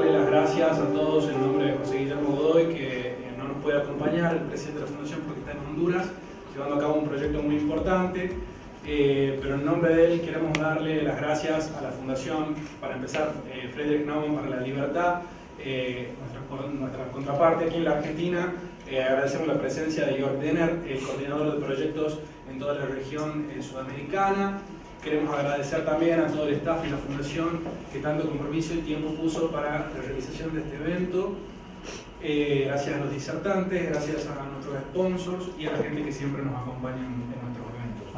darle las gracias a todos en nombre de José Guillermo Godoy, que no nos puede acompañar, el presidente de la Fundación, porque está en Honduras, llevando a cabo un proyecto muy importante. Pero en nombre de él queremos darle las gracias a la Fundación, para empezar, Friedrich Naumann para la Libertad, nuestra contraparte aquí en la Argentina. Agradecemos la presencia de Jörg Denner, el coordinador de proyectos en toda la región sudamericana. Queremos agradecer también a todo el staff de la Fundación que tanto compromiso y tiempo puso para la realización de este evento. Gracias a los disertantes, gracias a nuestros sponsors y a la gente que siempre nos acompaña en nuestros eventos.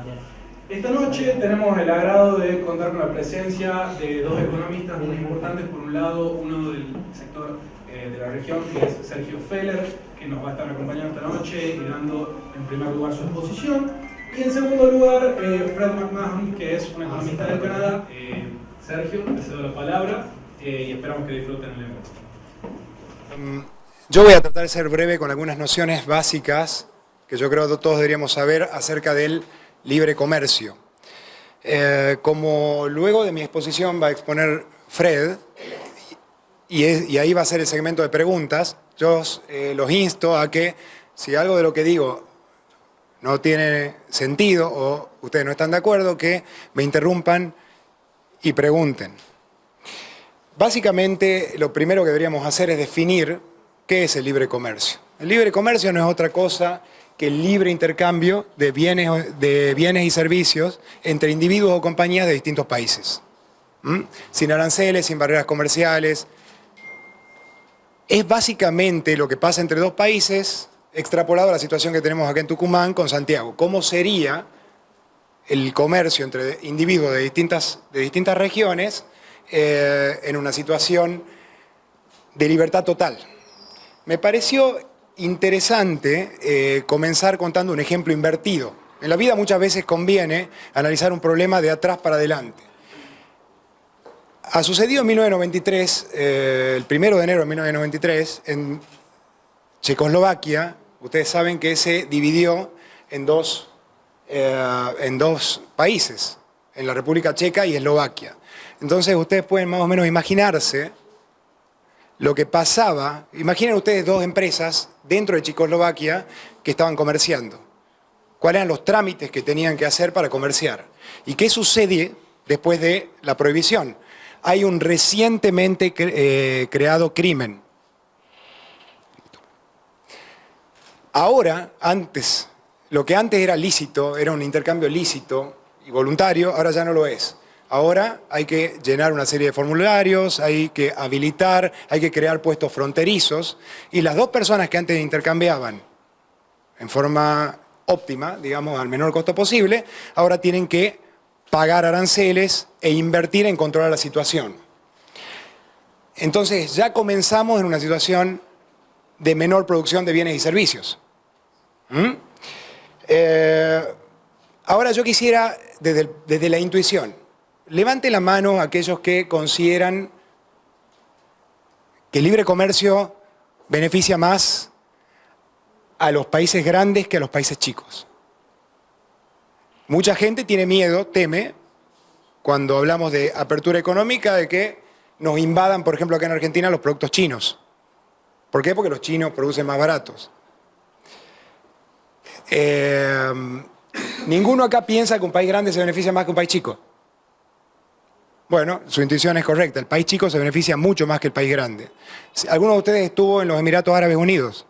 Esta noche tenemos el agrado de contar con la presencia de dos economistas muy importantes. Por un lado, uno del sector de la región, que es Sergio Feller, que nos va a estar acompañando esta noche y dando en primer lugar su exposición. Y en segundo lugar, Fred McMahon, que es un economista del Canadá. Sergio, te cedo la palabra y esperamos que disfruten el evento. Yo voy a tratar de ser breve con algunas nociones básicas que yo creo que todos deberíamos saber acerca del libre comercio. Como luego de mi exposición va a exponer Fred, y ahí va a ser el segmento de preguntas, yo los insto a que si algo de lo que digo no tiene sentido o ustedes no están de acuerdo, que me interrumpan y pregunten. Básicamente, lo primero que deberíamos hacer es definir qué es el libre comercio. El libre comercio no es otra cosa que el libre intercambio de bienes y servicios entre individuos o compañías de distintos países. Sin aranceles, sin barreras comerciales. Es básicamente lo que pasa entre dos países, extrapolado a la situación que tenemos acá en Tucumán con Santiago. ¿Cómo sería el comercio entre individuos de distintas regiones en una situación de libertad total? Me pareció interesante comenzar contando un ejemplo invertido. En la vida muchas veces conviene analizar un problema de atrás para adelante. Ha sucedido en 1993, el 1 de enero de 1993, en Checoslovaquia. Ustedes saben que se dividió en dos países, en la República Checa y Eslovaquia. Entonces ustedes pueden más o menos imaginarse lo que pasaba. Imaginen ustedes dos empresas dentro de Checoslovaquia que estaban comerciando. ¿Cuáles eran los trámites que tenían que hacer para comerciar? ¿Y qué sucede después de la prohibición? Hay un recientemente creado crimen. Ahora, lo que antes era lícito, era un intercambio lícito y voluntario, ahora ya no lo es. Ahora hay que llenar una serie de formularios, hay que habilitar, hay que crear puestos fronterizos, y las dos personas que antes intercambiaban en forma óptima, digamos, al menor costo posible, ahora tienen que pagar aranceles e invertir en controlar la situación. Entonces ya comenzamos en una situación de menor producción de bienes y servicios. Ahora yo quisiera, desde la intuición, levante la mano aquellos que consideran que el libre comercio beneficia más a los países grandes que a los países chicos. Mucha gente tiene miedo, teme, cuando hablamos de apertura económica, de que nos invadan, por ejemplo, acá en Argentina, los productos chinos. ¿Por qué? Porque los chinos producen más baratos. Ninguno acá piensa que un país grande se beneficia más que un país chico. Bueno, su intuición es correcta. El país chico se beneficia mucho más que el país grande. ¿Alguno de ustedes estuvo en los Emiratos Árabes Unidos?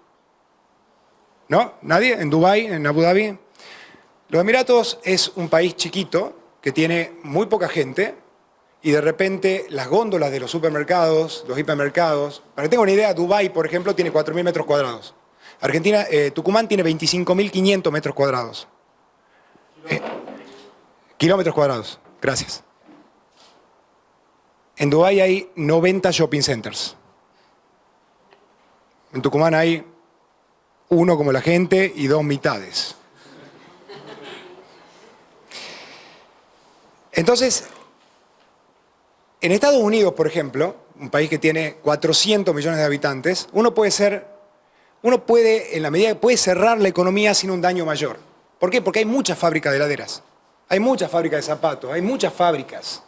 ¿No? ¿Nadie? ¿En Dubái? ¿En Abu Dhabi? Los Emiratos es un país chiquito que tiene muy poca gente y de repente las góndolas de los supermercados, los hipermercados, para que tengan una idea, Dubái, por ejemplo, tiene 4.000 metros cuadrados. Argentina, Tucumán tiene 25.500 metros cuadrados. Kilómetros cuadrados, gracias. En Dubái hay 90 shopping centers. En Tucumán hay uno como la gente y dos mitades. Entonces, en Estados Unidos, por ejemplo, un país que tiene 400 millones de habitantes, uno puede, en la medida que puede cerrar la economía sin un daño mayor. ¿Por qué? Porque hay muchas fábricas de heladeras, hay muchas fábricas de zapatos, hay muchas fábricas.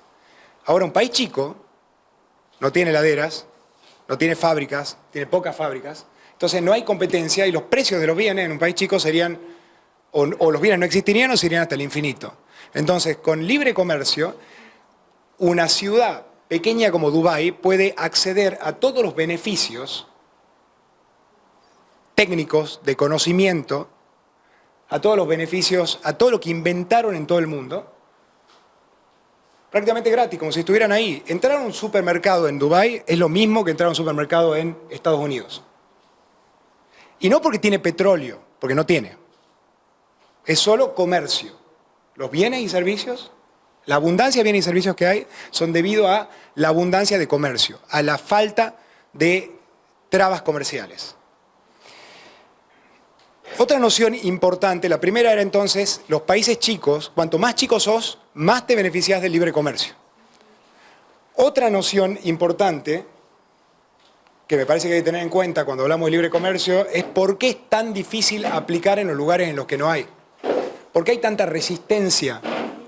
Ahora, un país chico no tiene heladeras, no tiene fábricas, tiene pocas fábricas. Entonces no hay competencia y los precios de los bienes en un país chico serían, o los bienes no existirían o serían hasta el infinito. Entonces, con libre comercio, una ciudad pequeña como Dubái puede acceder a todos los beneficios técnicos, de conocimiento, a todos los beneficios, a todo lo que inventaron en todo el mundo, prácticamente gratis, como si estuvieran ahí. Entrar a un supermercado en Dubái es lo mismo que entrar a un supermercado en Estados Unidos. Y no porque tiene petróleo, porque no tiene. Es solo comercio. Los bienes y servicios, la abundancia de bienes y servicios que hay, son debido a la abundancia de comercio, a la falta de trabas comerciales. Otra noción importante, la primera era entonces, los países chicos, cuanto más chicos sos, más te beneficias del libre comercio. Otra noción importante, que me parece que hay que tener en cuenta cuando hablamos de libre comercio, es por qué es tan difícil aplicar en los lugares en los que no hay. ¿Por qué hay tanta resistencia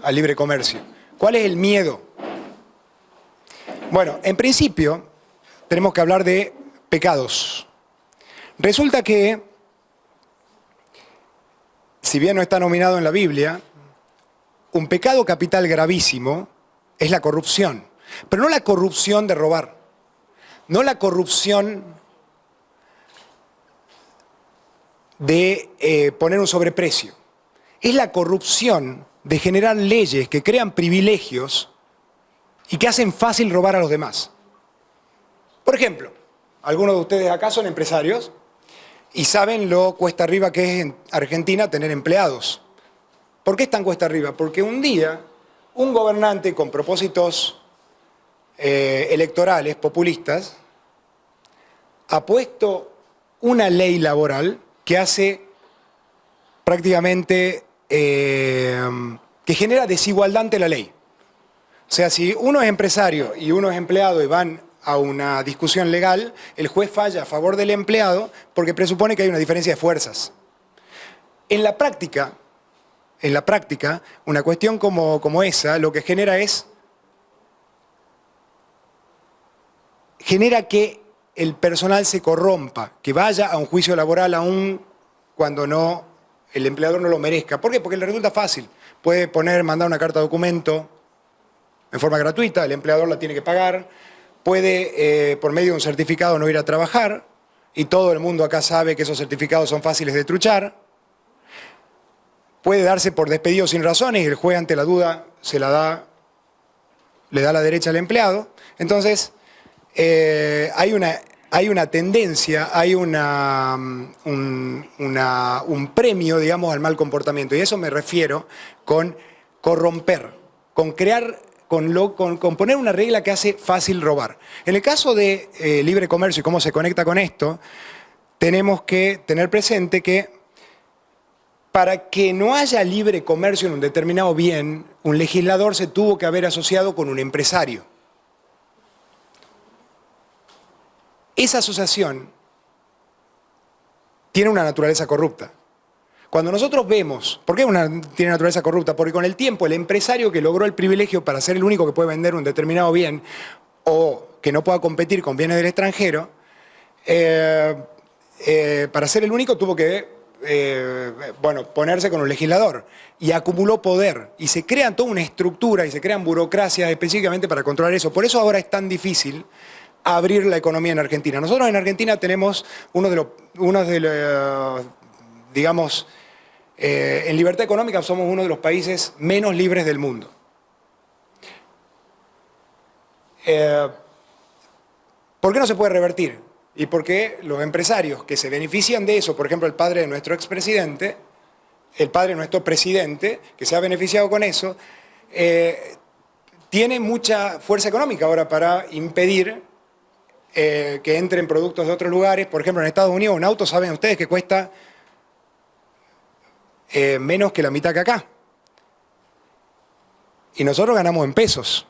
al libre comercio? ¿Cuál es el miedo? Bueno, en principio, tenemos que hablar de pecados. Resulta que, si bien no está nominado en la Biblia, un pecado capital gravísimo es la corrupción. Pero no la corrupción de robar, no la corrupción de poner un sobreprecio. Es la corrupción de generar leyes que crean privilegios y que hacen fácil robar a los demás. Por ejemplo, algunos de ustedes acá son empresarios y saben lo cuesta arriba que es en Argentina tener empleados. ¿Por qué es tan cuesta arriba? Porque un día un gobernante con propósitos electorales, populistas, ha puesto una ley laboral que hace prácticamente, que genera desigualdad ante la ley. O sea, si uno es empresario y uno es empleado y van a una discusión legal, el juez falla a favor del empleado porque presupone que hay una diferencia de fuerzas. En la práctica, una cuestión como esa, lo que genera que el personal se corrompa, que vaya a un juicio laboral aún cuando el empleador no lo merezca. ¿Por qué? Porque le resulta fácil. Puede mandar una carta de documento en forma gratuita, el empleador la tiene que pagar, puede por medio de un certificado no ir a trabajar, y todo el mundo acá sabe que esos certificados son fáciles de truchar. Puede darse por despedido sin razones y el juez ante la duda le da la derecha al empleado. Entonces, hay una tendencia, hay un premio, digamos, al mal comportamiento. Y a eso me refiero con corromper, con poner una regla que hace fácil robar. En el caso de libre comercio y cómo se conecta con esto, tenemos que tener presente que para que no haya libre comercio en un determinado bien, un legislador se tuvo que haber asociado con un empresario. Esa asociación tiene una naturaleza corrupta. Cuando nosotros vemos, ¿por qué tiene naturaleza corrupta? Porque con el tiempo el empresario que logró el privilegio para ser el único que puede vender un determinado bien o que no pueda competir con bienes del extranjero, para ser el único tuvo que ponerse con un legislador y acumuló poder y se crean toda una estructura y se crean burocracias específicamente para controlar eso. Por eso ahora es tan difícil abrir la economía en Argentina. Nosotros en Argentina tenemos digamos, en libertad económica somos uno de los países menos libres del mundo. ¿Por qué no se puede revertir? Y por qué los empresarios que se benefician de eso, por ejemplo, el padre de nuestro expresidente, el padre de nuestro presidente, que se ha beneficiado con eso, tiene mucha fuerza económica ahora para impedir que entren productos de otros lugares. Por ejemplo, en Estados Unidos un auto, saben ustedes que cuesta menos que la mitad que acá. Y nosotros ganamos en pesos,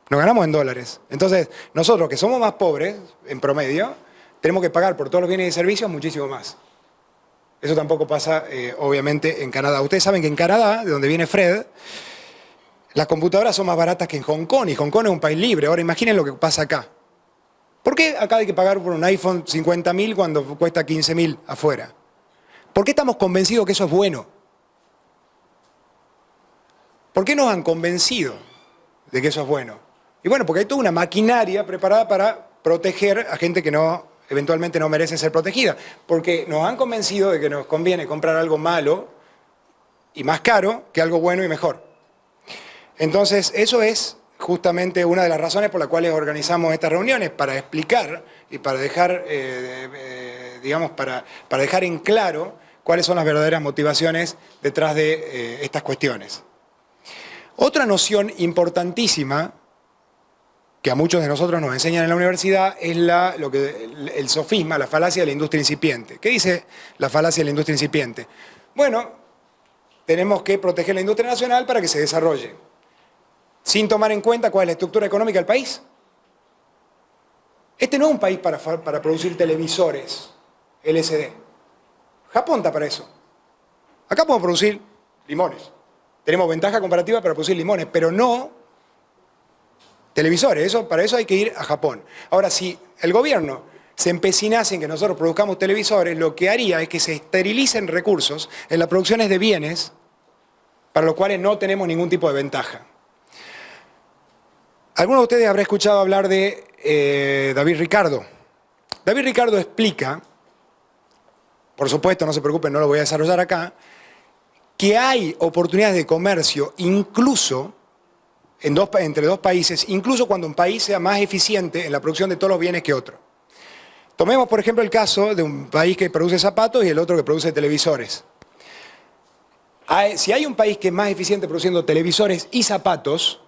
no ganamos en dólares. Entonces, nosotros que somos más pobres, en promedio, tenemos que pagar por todos los bienes y servicios muchísimo más. Eso tampoco pasa, obviamente, en Canadá. Ustedes saben que en Canadá, de donde viene Fred, las computadoras son más baratas que en Hong Kong, y Hong Kong es un país libre. Ahora imaginen lo que pasa acá. ¿Por qué acá hay que pagar por un iPhone 50.000 cuando cuesta 15.000 afuera? ¿Por qué estamos convencidos que eso es bueno? ¿Por qué nos han convencido de que eso es bueno? Y bueno, porque hay toda una maquinaria preparada para proteger a gente que eventualmente no merece ser protegida. Porque nos han convencido de que nos conviene comprar algo malo y más caro que algo bueno y mejor. Entonces, eso es justamente una de las razones por las cuales organizamos estas reuniones, para explicar y para dejar, digamos, para dejar en claro cuáles son las verdaderas motivaciones detrás de estas cuestiones. Otra noción importantísima que a muchos de nosotros nos enseñan en la universidad es el sofisma, la falacia de la industria incipiente. ¿Qué dice la falacia de la industria incipiente? Bueno, tenemos que proteger la industria nacional para que se desarrolle, sin tomar en cuenta cuál es la estructura económica del país. Este no es un país para producir televisores LCD. Japón está para eso. Acá podemos producir limones. Tenemos ventaja comparativa para producir limones, pero no televisores. Para eso hay que ir a Japón. Ahora, si el gobierno se empecinase en que nosotros produzcamos televisores, lo que haría es que se esterilicen recursos en las producciones de bienes para los cuales no tenemos ningún tipo de ventaja. Algunos de ustedes habrán escuchado hablar de David Ricardo. David Ricardo explica, por supuesto, no se preocupen, no lo voy a desarrollar acá, que hay oportunidades de comercio incluso entre dos países, incluso cuando un país sea más eficiente en la producción de todos los bienes que otro. Tomemos, por ejemplo, el caso de un país que produce zapatos y el otro que produce televisores. Si hay un país que es más eficiente produciendo televisores y zapatos,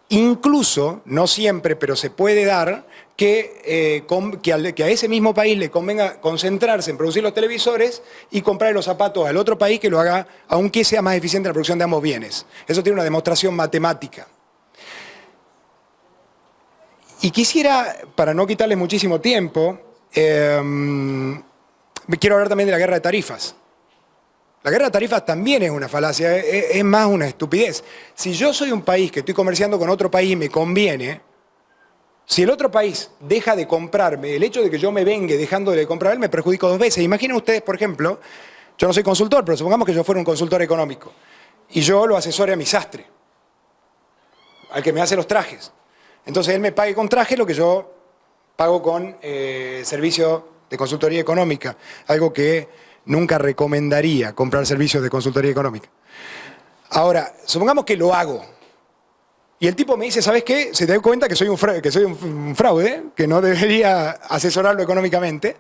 incluso, no siempre, pero se puede dar que a ese mismo país le convenga concentrarse en producir los televisores y comprar los zapatos al otro país que lo haga, aunque sea más eficiente en la producción de ambos bienes. Eso tiene una demostración matemática. Y quisiera, para no quitarles muchísimo tiempo, quiero hablar también de la guerra de tarifas. La guerra de tarifas también es una falacia, es más una estupidez. Si yo soy un país que estoy comerciando con otro país y me conviene, si el otro país deja de comprarme, el hecho de que yo me vengue dejando de comprar a él me perjudica dos veces. Imaginen ustedes, por ejemplo, yo no soy consultor, pero supongamos que yo fuera un consultor económico y yo lo asesore a mi sastre, al que me hace los trajes. Entonces él me pague con traje lo que yo pago con servicio de consultoría económica, algo que nunca recomendaría comprar servicios de consultoría económica. Ahora, supongamos que lo hago. Y el tipo me dice, ¿sabes qué? Se te da cuenta que soy un fraude, que no debería asesorarlo económicamente,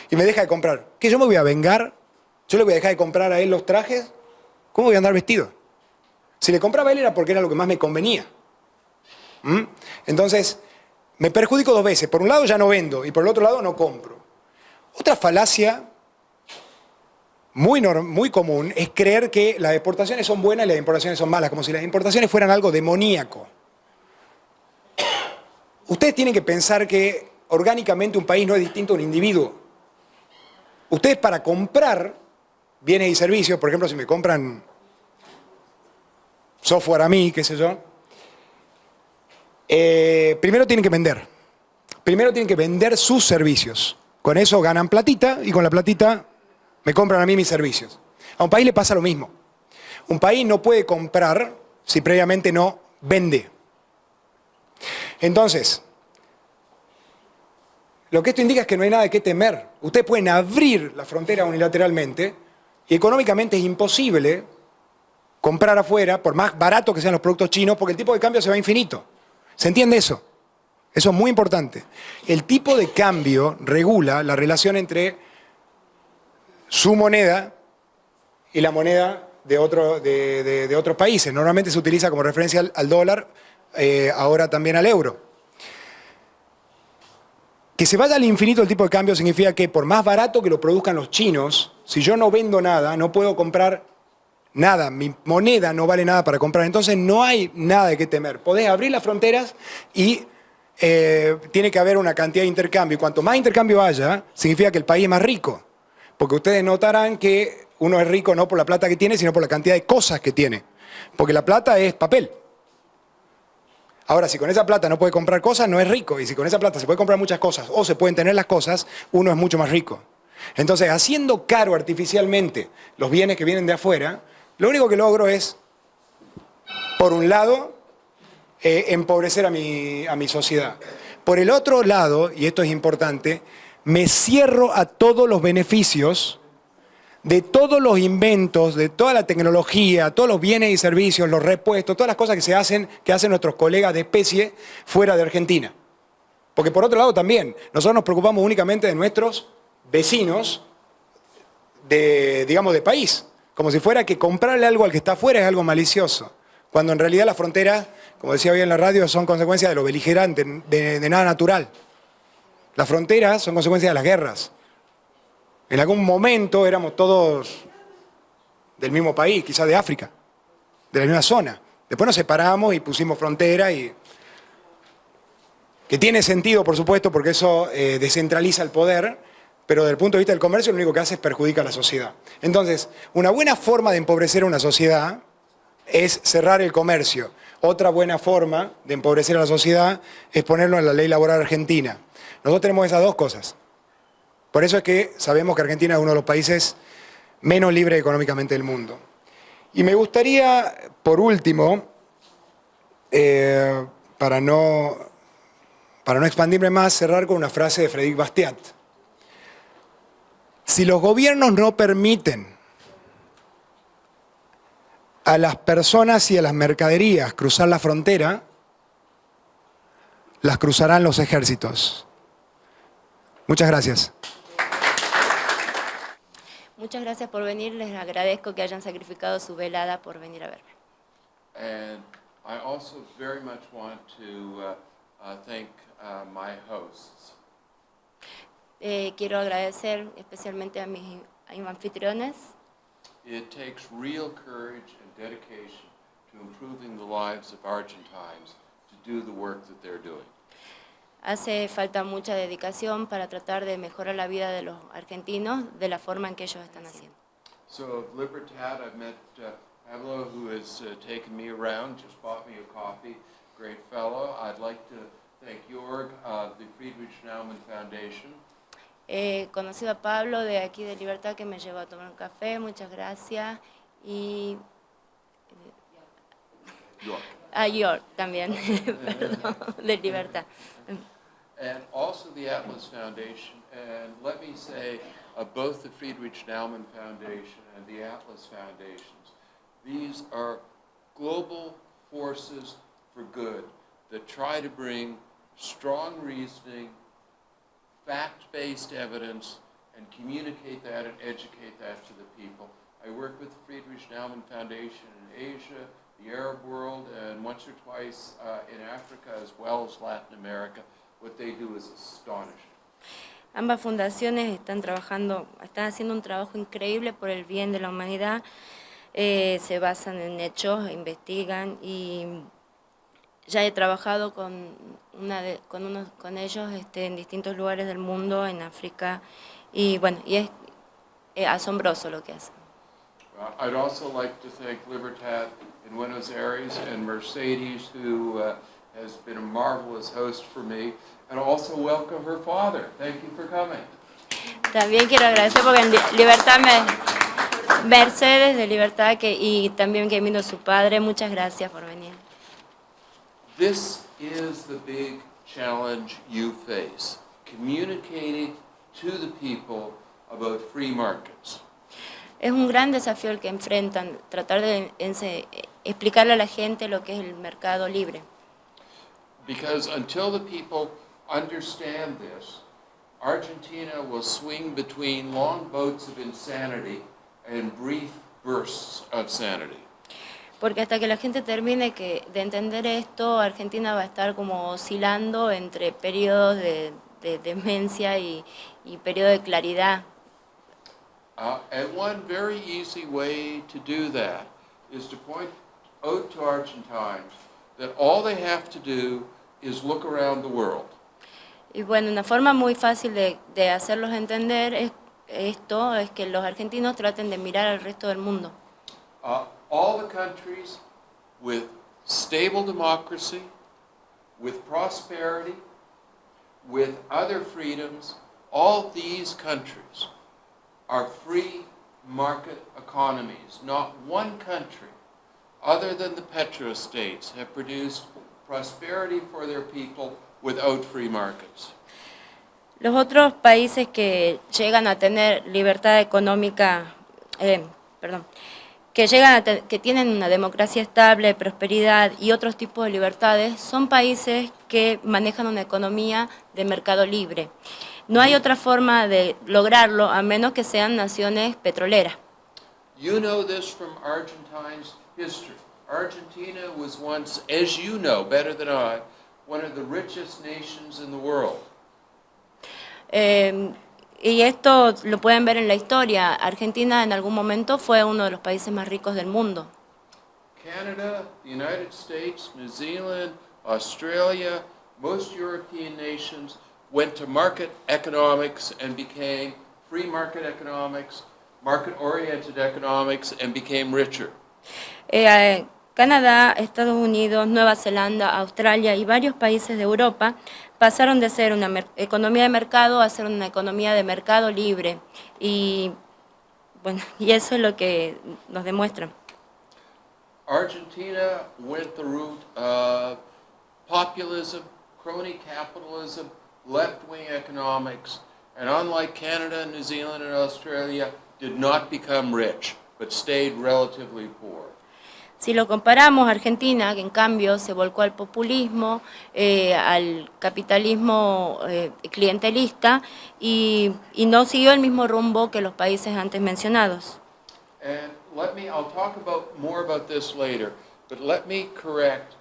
y me deja de comprar. ¿Qué, yo me voy a vengar? ¿Yo le voy a dejar de comprar a él los trajes? ¿Cómo voy a andar vestido? Si le compraba a él era porque era lo que más me convenía. Entonces, me perjudico dos veces. Por un lado ya no vendo, y por el otro lado no compro. Otra falacia muy común es creer que las exportaciones son buenas y las importaciones son malas, como si las importaciones fueran algo demoníaco. Ustedes tienen que pensar que orgánicamente un país no es distinto a un individuo. Ustedes, para comprar bienes y servicios, por ejemplo, si me compran software a mí, qué sé yo, primero tienen que vender. Primero tienen que vender sus servicios. Con eso ganan platita y con la platita me compran a mí mis servicios. A un país le pasa lo mismo. Un país no puede comprar si previamente no vende. Entonces, lo que esto indica es que no hay nada de qué temer. Ustedes pueden abrir la frontera unilateralmente y económicamente es imposible comprar afuera, por más barato que sean los productos chinos, porque el tipo de cambio se va infinito. ¿Se entiende eso? Eso es muy importante. El tipo de cambio regula la relación entre su moneda y la moneda de otros países. Normalmente se utiliza como referencia al dólar, ahora también al euro. Que se vaya al infinito el tipo de cambio significa que por más barato que lo produzcan los chinos, si yo no vendo nada, no puedo comprar nada, mi moneda no vale nada para comprar, entonces no hay nada de qué temer. Podés abrir las fronteras y tiene que haber una cantidad de intercambio, y cuanto más intercambio haya, significa que el país es más rico. Porque ustedes notarán que uno es rico no por la plata que tiene, sino por la cantidad de cosas que tiene. Porque la plata es papel. Ahora, si con esa plata no puede comprar cosas, no es rico. Y si con esa plata se puede comprar muchas cosas o se pueden tener las cosas, uno es mucho más rico. Entonces, haciendo caro artificialmente los bienes que vienen de afuera, lo único que logro es, por un lado, empobrecer a mi sociedad. Por el otro lado, y esto es importante, me cierro a todos los beneficios de todos los inventos, de toda la tecnología, todos los bienes y servicios, los repuestos, todas las cosas que hacen nuestros colegas de especie fuera de Argentina. Porque por otro lado también, nosotros nos preocupamos únicamente de nuestros vecinos digamos, de país. Como si fuera que comprarle algo al que está afuera es algo malicioso. Cuando en realidad las fronteras, como decía hoy en la radio, son consecuencia de lo beligerante, de nada natural. Las fronteras son consecuencia de las guerras. En algún momento éramos todos del mismo país, quizás de África, de la misma zona. Después nos separamos y pusimos frontera, que tiene sentido, por supuesto, porque eso descentraliza el poder, pero desde el punto de vista del comercio lo único que hace es perjudicar a la sociedad. Entonces, una buena forma de empobrecer a una sociedad es cerrar el comercio. Otra buena forma de empobrecer a la sociedad es ponerlo en la ley laboral argentina. Nosotros tenemos esas dos cosas. Por eso es que sabemos que Argentina es uno de los países menos libres económicamente del mundo. Y me gustaría, por último, para no expandirme más, cerrar con una frase de Frédéric Bastiat. Si los gobiernos no permiten a las personas y a las mercaderías cruzar la frontera, las cruzarán los ejércitos. Muchas gracias. Muchas gracias por venir, les agradezco que hayan sacrificado su velada por venir a verme. And I also very much want to thank my hosts. Quiero agradecer especialmente a mis anfitriones. It takes real courage and dedication to improving the lives of Argentines to do the work that they're doing. Hace falta mucha dedicación para tratar de mejorar la vida de los argentinos de la forma en que ellos están haciendo. So of Libertad, I've met Pablo, who has taken me around, just bought me a coffee, great fellow. I'd like to thank Jörg of the Friedrich Naumann Foundation. He conocido a Pablo de aquí de Libertad que me llevó a tomar un café, muchas gracias. Y a Jörg también, perdón, de Libertad. And also the Atlas Foundation, and let me say, both the Friedrich Naumann Foundation and the Atlas Foundations, these are global forces for good that try to bring strong reasoning, fact-based evidence, and communicate that and educate that to the people. I work with the Friedrich Naumann Foundation in Asia, the Arab world, and once or twice in Africa as well as Latin America. What they do is astonishing. Ambas fundaciones están haciendo un trabajo increíble por el bien de la humanidad. Se basan en hechos, investigan y ya he trabajado con ellos en distintos lugares del mundo, en África, y bueno, y es asombroso lo que hacen. I'd also like to thank Libertad in Buenos Aires and Mercedes, who has been a marvelous host for me, and also welcome her father. Thank you for coming. También quiero agradecer porque en Libertad Mercedes de Libertad y también que vino su padre. Muchas gracias por venir. This is the big challenge you face, communicating to the people about free markets. Es un gran desafío el que enfrentan, tratar de explicarle a la gente lo que es el mercado libre. Because until the people understand this, Argentina will swing between long bouts of insanity and brief bursts of sanity. Porque hasta que la gente termine de entender esto, Argentina va a estar como oscilando entre periodos de demencia y periodos de claridad. And one very easy way to do that is to point out to Argentines that all they have to do is look around the world. Y bueno, una forma muy fácil de hacerlos entender esto es que los argentinos traten de mirar al resto del mundo. All the countries with stable democracy, with prosperity, with other freedoms. All these countries are free market economies. Not one country, other than the petrostates, have produced prosperity for their people without free markets. Los otros países que llegan a tener libertad económica, que tienen una democracia estable, prosperidad y otros tipos de libertades, son países que manejan una economía de mercado libre. No hay otra forma de lograrlo a menos que sean naciones petroleras. You know this from Argentine's history. Argentina was once, as you know better than I, one of the richest nations in the world. Y esto lo pueden ver en la historia. Argentina en algún momento fue uno de los países más ricos del mundo. Canada, the United States, New Zealand, Australia, most European nations went to market economics and became free market economics, market-oriented economics, and became richer. Canadá, Estados Unidos, Nueva Zelanda, Australia y varios países de Europa pasaron de ser una economía de mercado a ser una economía de mercado libre. Y bueno, y eso es lo que nos demuestra. Argentina went the route of populism, crony capitalism, left-wing economics, and unlike Canada, New Zealand, and Australia, did not become rich, but stayed relatively poor. Si lo comparamos, Argentina, que en cambio se volcó al populismo, al capitalismo clientelista y no siguió el mismo rumbo que los países antes mencionados. And I'll talk more about this later, but let me correct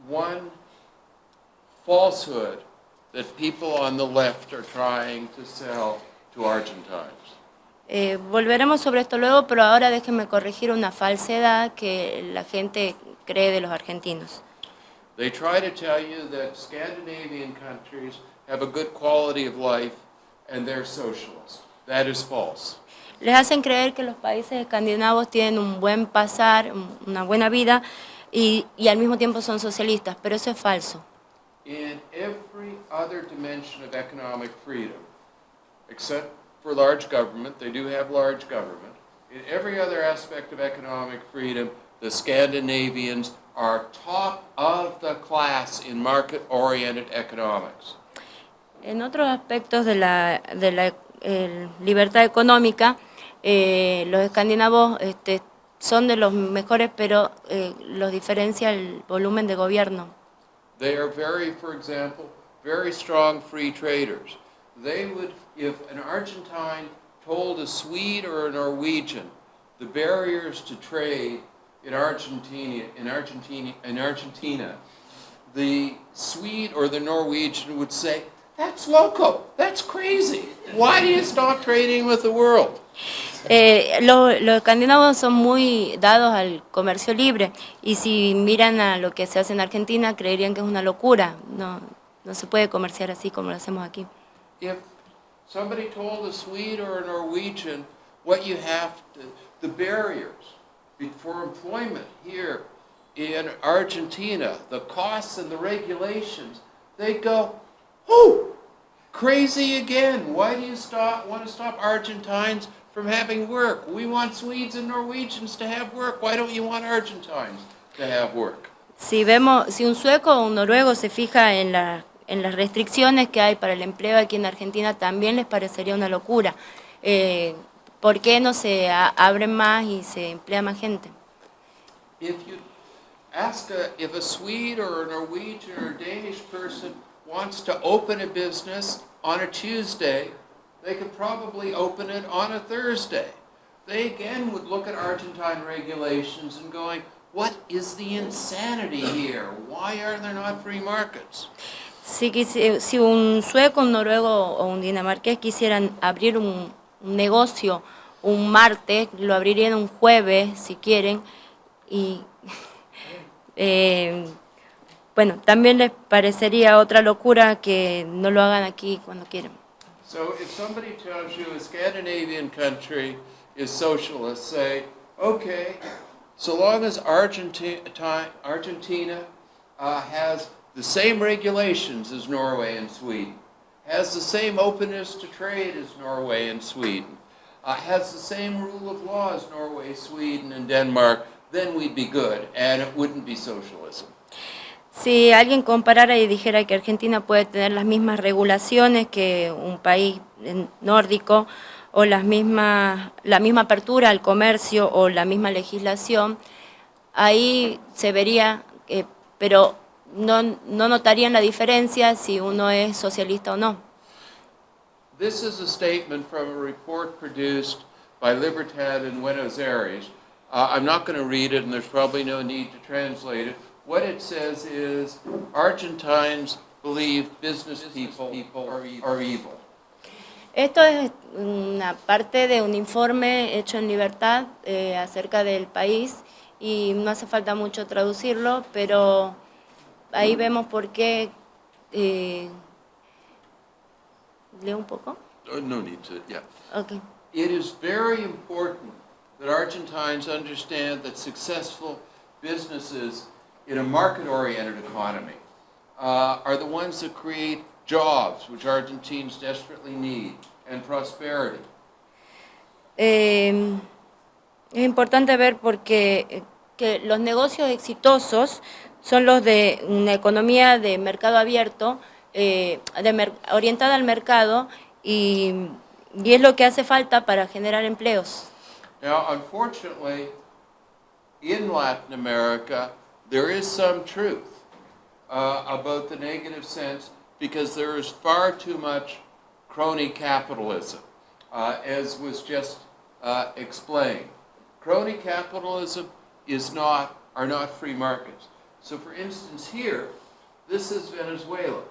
one falsehood that people on the left are trying to sell to Argentines. Volveremos sobre esto luego, pero ahora déjenme corregir una falsedad que la gente cree de los argentinos. They try to tell you that Scandinavian countries have a good quality of life and they're socialist. That is false. Les hacen creer que los países escandinavos tienen un buen pasar, una buena vida y al mismo tiempo son socialistas, pero eso es falso. In every other dimension of economic freedom, except for large government, they do have large government. In every other aspect of economic freedom, the Scandinavians are top of the class in market-oriented economics. En otros aspectos de la libertad económica, los escandinavos son de los mejores, pero los diferencia el volumen de gobierno. They are for example, very strong free traders. They would, if an Argentine told a Swede or a Norwegian the barriers to trade in Argentina, the Swede or the Norwegian would say, "That's loco, that's crazy. Why do you stop trading with the world?" Los escandinavos son muy dados al comercio libre y si miran a lo que se hace en Argentina creerían que es una locura. No se puede comerciar así como lo hacemos aquí. If somebody told a Swede or a Norwegian what you have to, the barriers for employment here in Argentina, the costs and the regulations, they'd go, "Oh, crazy again. Why do you want to stop Argentines from having work? We want Swedes and Norwegians to have work. Why don't you want Argentines to have work?" Si un sueco o un noruego se fija en las restricciones que hay para el empleo aquí en Argentina, también les parecería una locura. ¿Por qué no se abren más y se emplea más gente? If you ask if a Swede or a Norwegian or a Danish person wants to open a business on a Tuesday, they could probably open it on a Thursday. They again would look at Argentine regulations and going, what is the insanity here? Why are there not free markets? Si un sueco, un noruego o un dinamarqués quisieran abrir un negocio un martes, lo abrirían un jueves si quieren y bueno, también les parecería otra locura que no lo hagan aquí cuando quieran. So if somebody tells you a Scandinavian country is socialist, say, okay, so long as Argentina has the same regulations as Norway and Sweden, has the same openness to trade as Norway and Sweden, has the same rule of law as Norway, Sweden, and Denmark, then we'd be good, and it wouldn't be socialism. Si alguien comparara y dijera que Argentina puede tener las mismas regulaciones que un país nórdico o la misma apertura al comercio o la misma legislación, ahí se vería, pero no notarían la diferencia si uno es socialista o no. This is a statement from a report produced by Libertad in Buenos Aires. I'm not going to read it, and there's probably no need to translate it. What it says is, Argentines believe business people are evil. Esto es una parte de un informe hecho en Libertad acerca del país y no hace falta mucho traducirlo, pero ahí vemos por qué. ¿Leo un poco? No need to, yeah. Okay. It is very important that Argentines understand that successful businesses in a market-oriented economy are the ones that create jobs, which Argentines desperately need, and prosperity. Es importante ver porque que los negocios exitosos son los de una economía de mercado abierto, orientada al mercado y es lo que hace falta para generar empleos. Now, unfortunately, in Latin America, there is some truth about the negative sense because there is far too much crony capitalism, as was just explained. Crony capitalism are not free markets. So, for instance, here, this is Venezuela.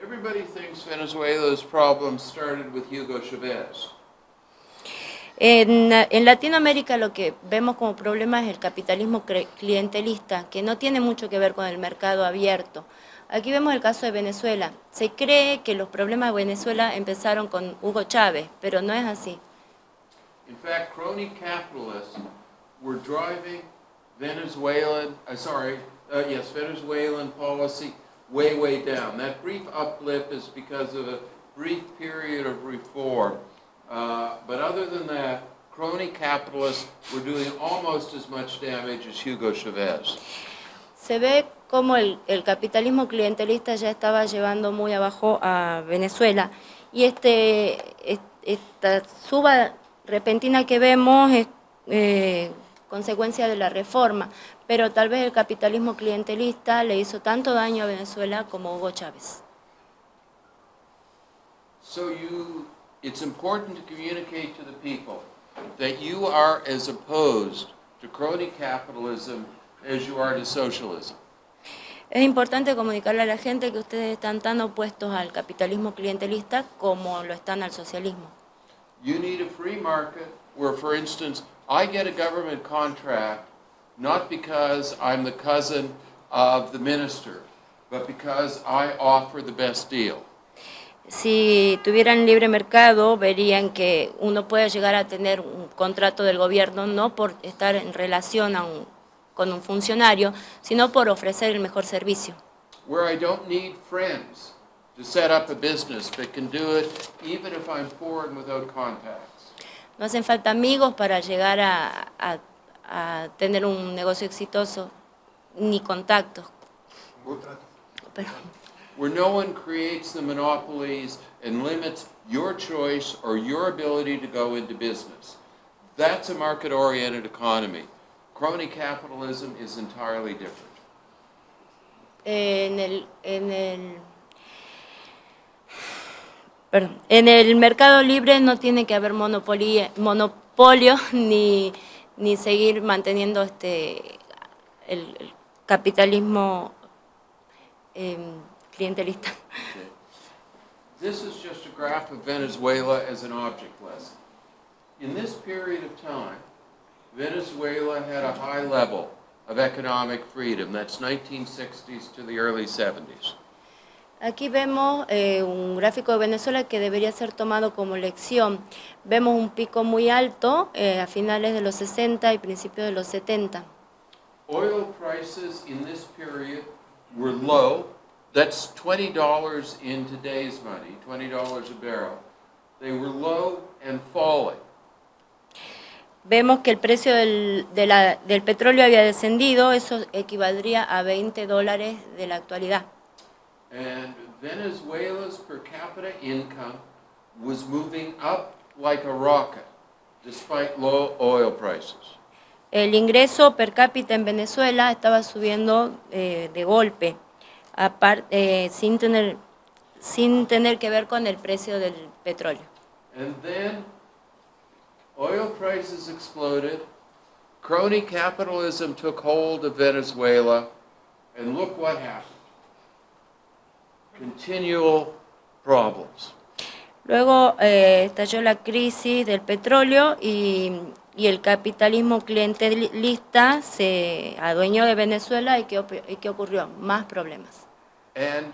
Everybody thinks Venezuela's problems started with Hugo Chavez. En Latinoamérica lo que vemos como problema es el capitalismo clientelista, que no tiene mucho que ver con el mercado abierto. Aquí vemos el caso de Venezuela. Se cree que los problemas de Venezuela empezaron con Hugo Chávez, pero no es así. In fact, crony capitalists were driving Venezuelan policy way down. That brief uplift is because of a brief period of reform. But other than that, crony capitalists were doing almost as much damage as Hugo Chavez. Se ve como el capitalismo clientelista ya estaba llevando muy abajo a Venezuela y esta suba repentina que vemos es consecuencia de la reforma, pero tal vez el capitalismo clientelista le hizo tanto daño a Venezuela como Hugo Chávez. So it's important to communicate to the people that you are as opposed to crony capitalism as you are to socialism. Es importante comunicarle a la gente que ustedes están tan opuestos al capitalismo clientelista como lo están al socialismo. You need a free market where, for instance, I get a government contract not because I'm the cousin of the minister, but because I offer the best deal. Si tuvieran libre mercado, verían que uno puede llegar a tener un contrato del gobierno no por estar en relación con un funcionario, sino por ofrecer el mejor servicio. Where I don't need friends to set up a business, but can do it even if I'm poor and without contacts. No hacen falta amigos para llegar a tener un negocio exitoso, ni contactos. Pero, where no one creates the monopolies and limits your choice or your ability to go into business. That's a market-oriented economy. Crony capitalism is entirely different. En el mercado libre no tiene que haber monopolio ni seguir manteniendo el capitalismo clientelista. Okay. This is just a graph of Venezuela as an object lesson. In this period of time, Venezuela had a high level of economic freedom. That's 1960s to the early 70s. Aquí vemos un gráfico de Venezuela que debería ser tomado como lección. Vemos un pico muy alto a finales de los 60 y principios de los 70. Oil prices in this period were low That's $20 in today's money, $20 a barrel. They were low and falling. Vemos que el precio del petróleo había descendido, eso equivaldría a $20 de la actualidad. And Venezuela's per capita income was moving up like a rocket, despite low oil prices. El ingreso per cápita en Venezuela estaba subiendo de golpe, sin tener que ver con el precio del petróleo. And then oil prices exploded, crony capitalism took hold of Venezuela, and look what happened. Continual problems. Luego estalló la crisis del petróleo y el capitalismo clientelista se adueñó de Venezuela. ¿Y qué ocurrió? Más problemas. And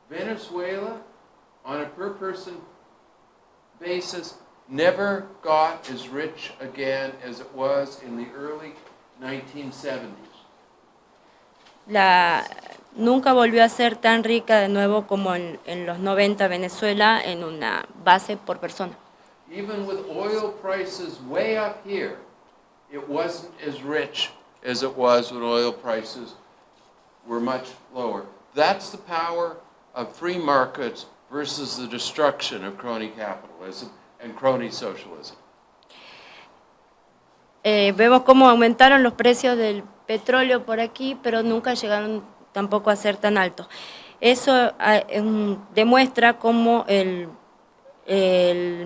Venezuela, on a per person basis, never got as rich again as it was in the early 1970s. Nunca volvió a ser tan rica de nuevo como en los 90 Venezuela en una base por persona. Even with oil prices way up here, it wasn't as rich as it was when oil prices were much lower. That's the power of free markets versus the destruction of crony capitalism and crony socialism. Vemos cómo aumentaron los precios del petróleo por aquí, pero nunca llegaron tampoco a ser tan altos. Eso demuestra cómo el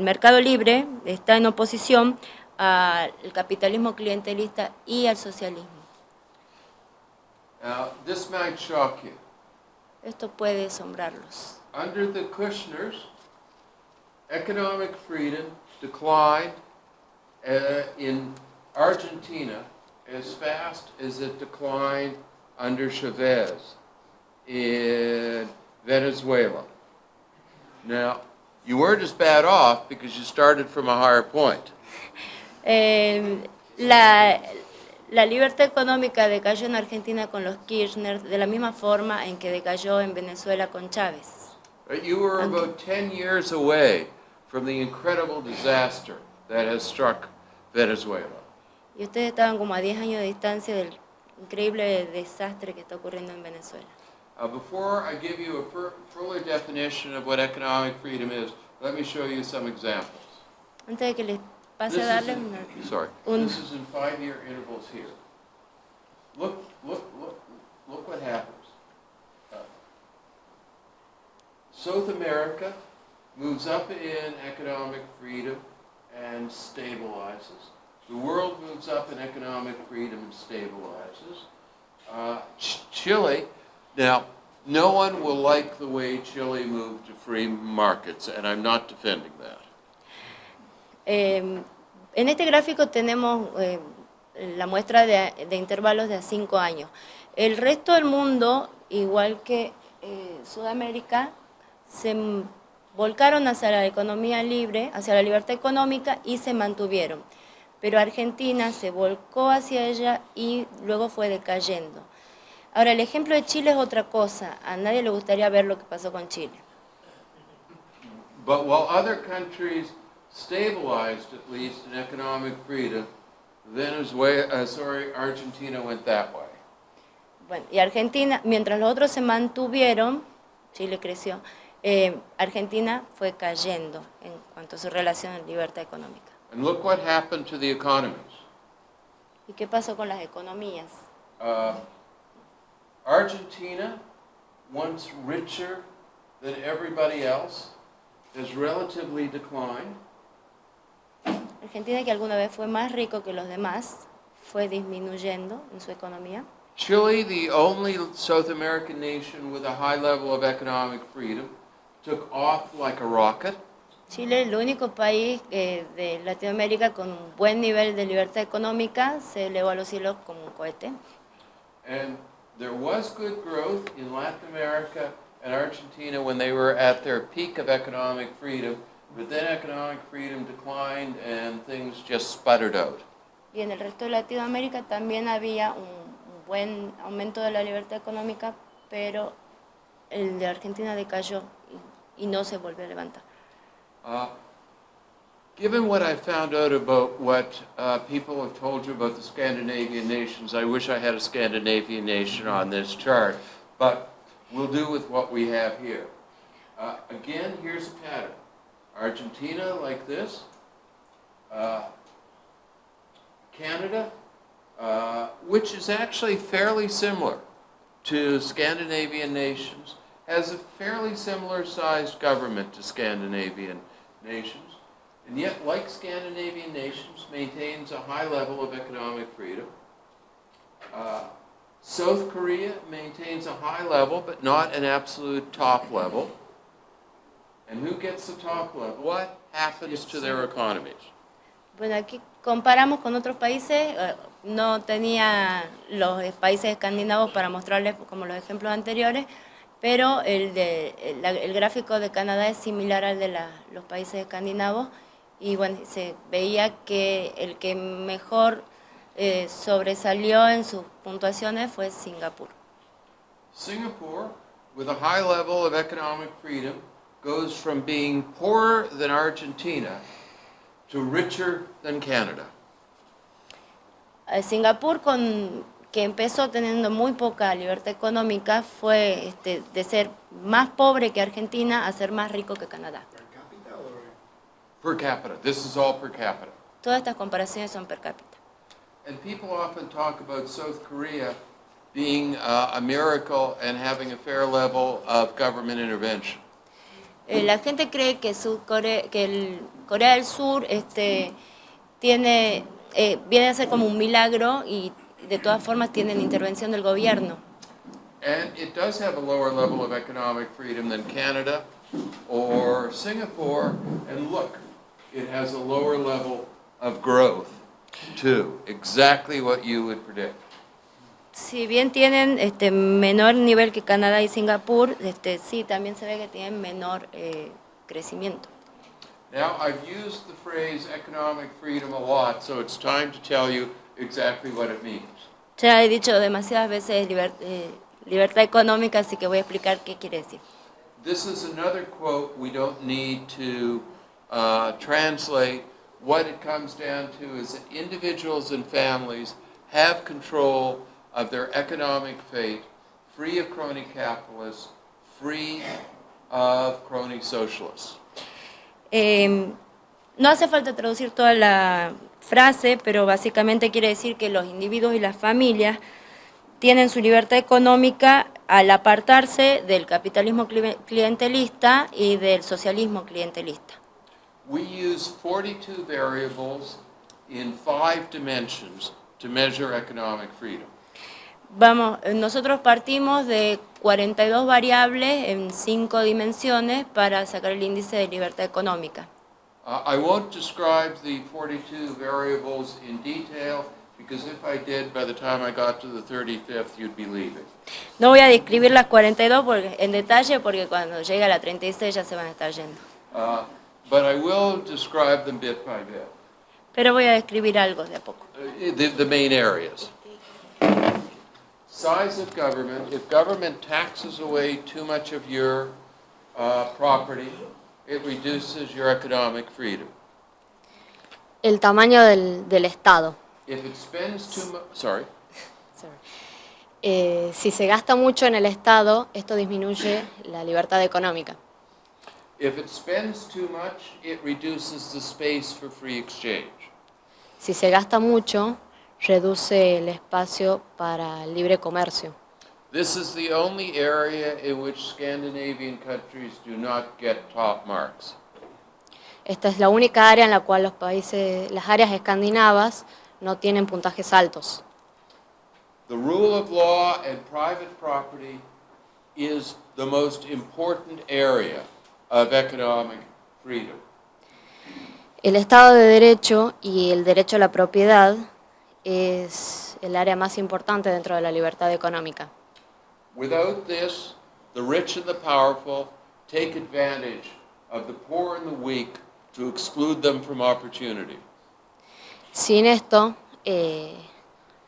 mercado libre está en oposición al capitalismo clientelista y al socialismo. Now, this might shock you. Esto puede asombrarlos. Under the Kushners, economic freedom declined in Argentina as fast as it declined under Chavez in Venezuela. Now, you weren't as bad off because you started from a higher point. La libertad económica decayó en Argentina con los Kirchner de la misma forma en que decayó en Venezuela con Chávez. You were about 10 years away from the incredible disaster that has struck Venezuela. Y ustedes estaban como a 10 años de distancia del increíble desastre que está ocurriendo en Venezuela. Before I give you a fuller definition of what economic freedom is, let me show you some examples. Antes de que les pase This a is darles this is in 5-year intervals here. Look what happens. South America moves up in economic freedom and stabilizes. The world moves up in economic freedom and stabilizes. Chile, now, no one will like the way Chile moved to free markets, and I'm not defending that. En este gráfico tenemos la muestra de intervalos de a 5 años. El resto del mundo, igual que Sudamérica, se volcaron hacia la economía libre, hacia la libertad económica y se mantuvieron. Pero Argentina se volcó hacia ella y luego fue decayendo. Ahora, el ejemplo de Chile es otra cosa. A nadie le gustaría ver lo que pasó con Chile. But while other countries stabilized at least in economic freedom, Argentina went that way. Bueno, y Argentina, mientras los otros se mantuvieron, Chile creció, Argentina fue cayendo en cuanto a su relación en libertad económica. And look what happened to the economies. ¿Y qué pasó con las economías? Argentina, once richer than everybody else, has relatively declined. Argentina, que alguna vez fue más rico que los demás, fue disminuyendo en su economía. Chile, the only South American nation with a high level of economic freedom, took off like a rocket. Chile, el único país de Latinoamérica con un buen nivel de libertad económica, se elevó a los cielos como un cohete. And there was good growth in Latin America and Argentina when they were at their peak of economic freedom, but then economic freedom declined and things just sputtered out. Y en el resto de Latinoamérica también había un buen aumento de la libertad económica, pero el de Argentina decayó y no se volvió a levantar. Given what I found out about what people have told you about the Scandinavian nations, I wish I had a Scandinavian nation on this chart, but we'll do with what we have here. Again, here's a pattern. Argentina like this, Canada, which is actually fairly similar to Scandinavian nations, has a fairly similar sized government to Scandinavian nations, and yet, like Scandinavian nations, maintains a high level of economic freedom. South Korea maintains a high level, but not an absolute top level. And who gets the top level? What happens to their economies? Bueno, aquí comparamos con otros países, no tenía los países escandinavos para mostrarles como los ejemplos anteriores, pero el gráfico de Canadá es similar al de los países escandinavos y bueno, se veía que el que mejor sobresalió en sus puntuaciones fue Singapur. Singapore, with a high level of economic freedom, goes from being poorer than Argentina to richer than Canada. Singapur, que empezó teniendo muy poca libertad económica, fue de ser más pobre que Argentina a ser más rico que Canadá. Per capita. This is all per capita. Todas estas comparaciones son per cápita. And people often talk about South Korea being a miracle and having a fair level of government intervention. La gente cree que Corea del Sur viene a ser como un milagro y de todas formas tiene la intervención del gobierno. And it does have a lower level of economic freedom than Canada or Singapore. And look, it has a lower level of growth too. Exactly what you would predict. Si bien tienen menor nivel que Canadá y Singapur, sí, también se ve que tienen menor crecimiento. Now, I've used the phrase economic freedom a lot, so it's time to tell you exactly what it means. Ya he dicho demasiadas veces libertad económica, así que voy a explicar qué quiere decir. This is another quote we don't need to translate. What it comes down to is that individuals and families have control of their economic fate, free of crony capitalists, free of crony socialists. No hace falta traducir toda la frase, pero básicamente quiere decir que los individuos y las familias tienen su libertad económica al apartarse del capitalismo clientelista y del socialismo clientelista. We use 42 variables in 5 dimensions to measure economic freedom. Nosotros partimos de 42 variables en 5 dimensiones para sacar el índice de libertad económica. I won't describe the 42 variables in detail, because if I did, by the time I got to the 35th, you'd be leaving. No voy a describir las 42 en detalle porque cuando llegue a la 36 ya se van a estar yendo. But I will describe them bit by bit. Pero voy a describir algo de a poco. The main areas. Size of government. If government taxes away too much of your property, it reduces your economic freedom. El tamaño del Estado. If it spends too much, sorry. Si se gasta mucho en el Estado, esto disminuye la libertad económica. If it spends too much, it reduces the space for free exchange. Si se gasta mucho, reduce el espacio para el libre comercio. This is the only area in which Scandinavian countries do not get top marks. Esta es la única área en la cual las áreas escandinavas no tienen puntajes altos. The rule of law and private property is the most important area of economic freedom. El Estado de Derecho y el derecho a la propiedad es el área más importante dentro de la libertad económica. Without this, the rich and the powerful take advantage of the poor and the weak to exclude them from opportunity. Sin esto,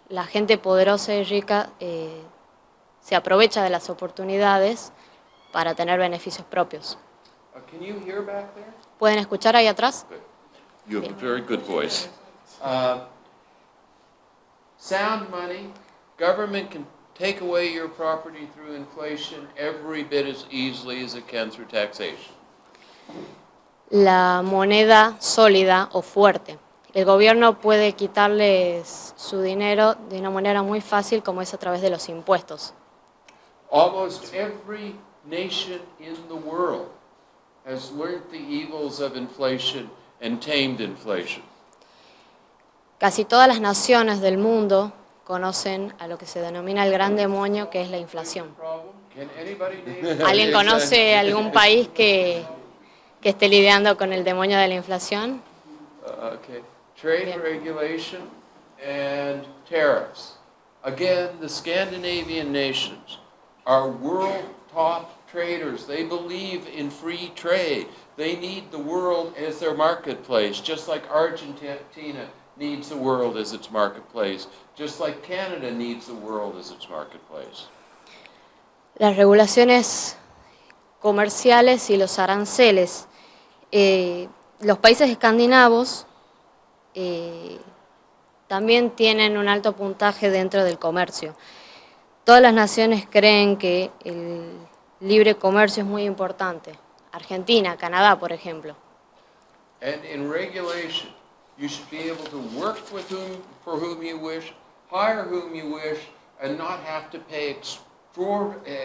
la gente poderosa y rica se aprovecha de las oportunidades para tener beneficios propios. Can you hear back there? ¿Pueden escuchar ahí atrás? Good. You have a very good voice. Sound money, government can take away your property through inflation every bit as easily as it can through taxation. La moneda sólida o fuerte. El gobierno puede quitarles su dinero de una manera muy fácil como es a través de los impuestos. Almost every nation in the world has learned the evils of inflation and tamed inflation. Casi todas las naciones del mundo conocen a lo que se denomina el gran demonio, que es la inflación. Can anybody name ¿Alguien conoce algún país que esté lidiando con el demonio de la inflación? Okay. Trade Bien. regulation and tariffs. Again, the Scandinavian nations are world top traders. They believe in free trade. They need the world as their marketplace, just like Argentina needs the world as its marketplace, just like Canada needs the world as its marketplace. Las regulaciones comerciales y los aranceles. Los países escandinavos también tienen un alto puntaje dentro del comercio. Todas las naciones creen que el libre comercio es muy importante. Argentina, Canadá, por ejemplo. And in regulation, you should be able to work with for whom you wish, hire whom you wish, and not have to pay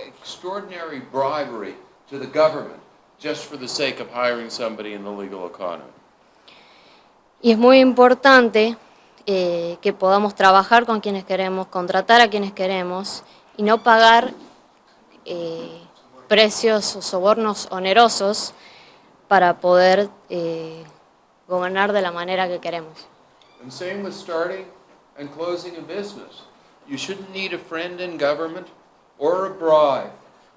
extraordinary bribery to the government just for the sake of hiring somebody in the legal economy. Y es muy importante que podamos trabajar con quienes queremos, contratar a quienes queremos y no pagar precios o sobornos onerosos para poder gobernar de la manera que queremos. And same with starting and closing a business. You shouldn't need a friend in government or a bribe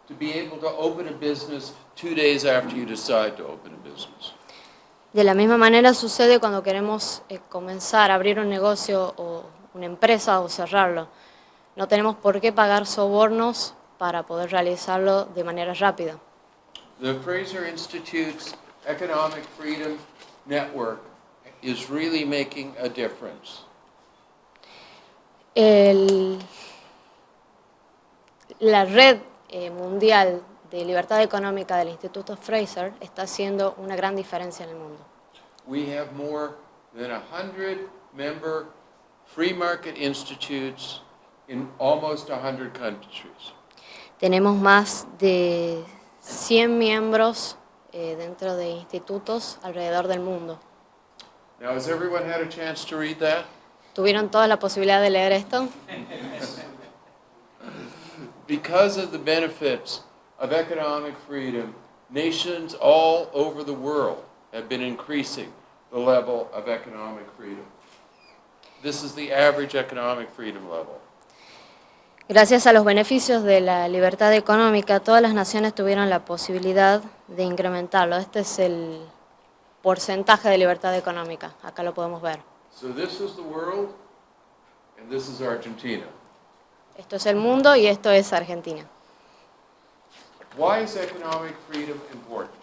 to be able to open a business 2 days after you decide to open a business. De la misma manera sucede cuando queremos comenzar a abrir un negocio o una empresa o cerrarlo. No tenemos por qué pagar sobornos para poder realizarlo de manera rápida. The Fraser Institute's Economic Freedom Network is really making a difference. La red mundial de libertad económica del Instituto Fraser está haciendo una gran diferencia en el mundo. We have more than 100 member free market institutes in almost 100 countries. Tenemos más de 100 miembros dentro de institutos alrededor del mundo. Now, has everyone had a chance to read that? ¿Tuvieron toda la posibilidad de leer esto? Because of the benefits of economic freedom, nations all over the world have been increasing the level of economic freedom. This is the average economic freedom level. Gracias a los beneficios de la libertad económica, todas las naciones tuvieron la posibilidad de incrementarlo. Este es el porcentaje de libertad económica. Acá lo podemos ver. So this is the world, and this is Argentina. Esto es el mundo y esto es Argentina. Why is economic freedom important?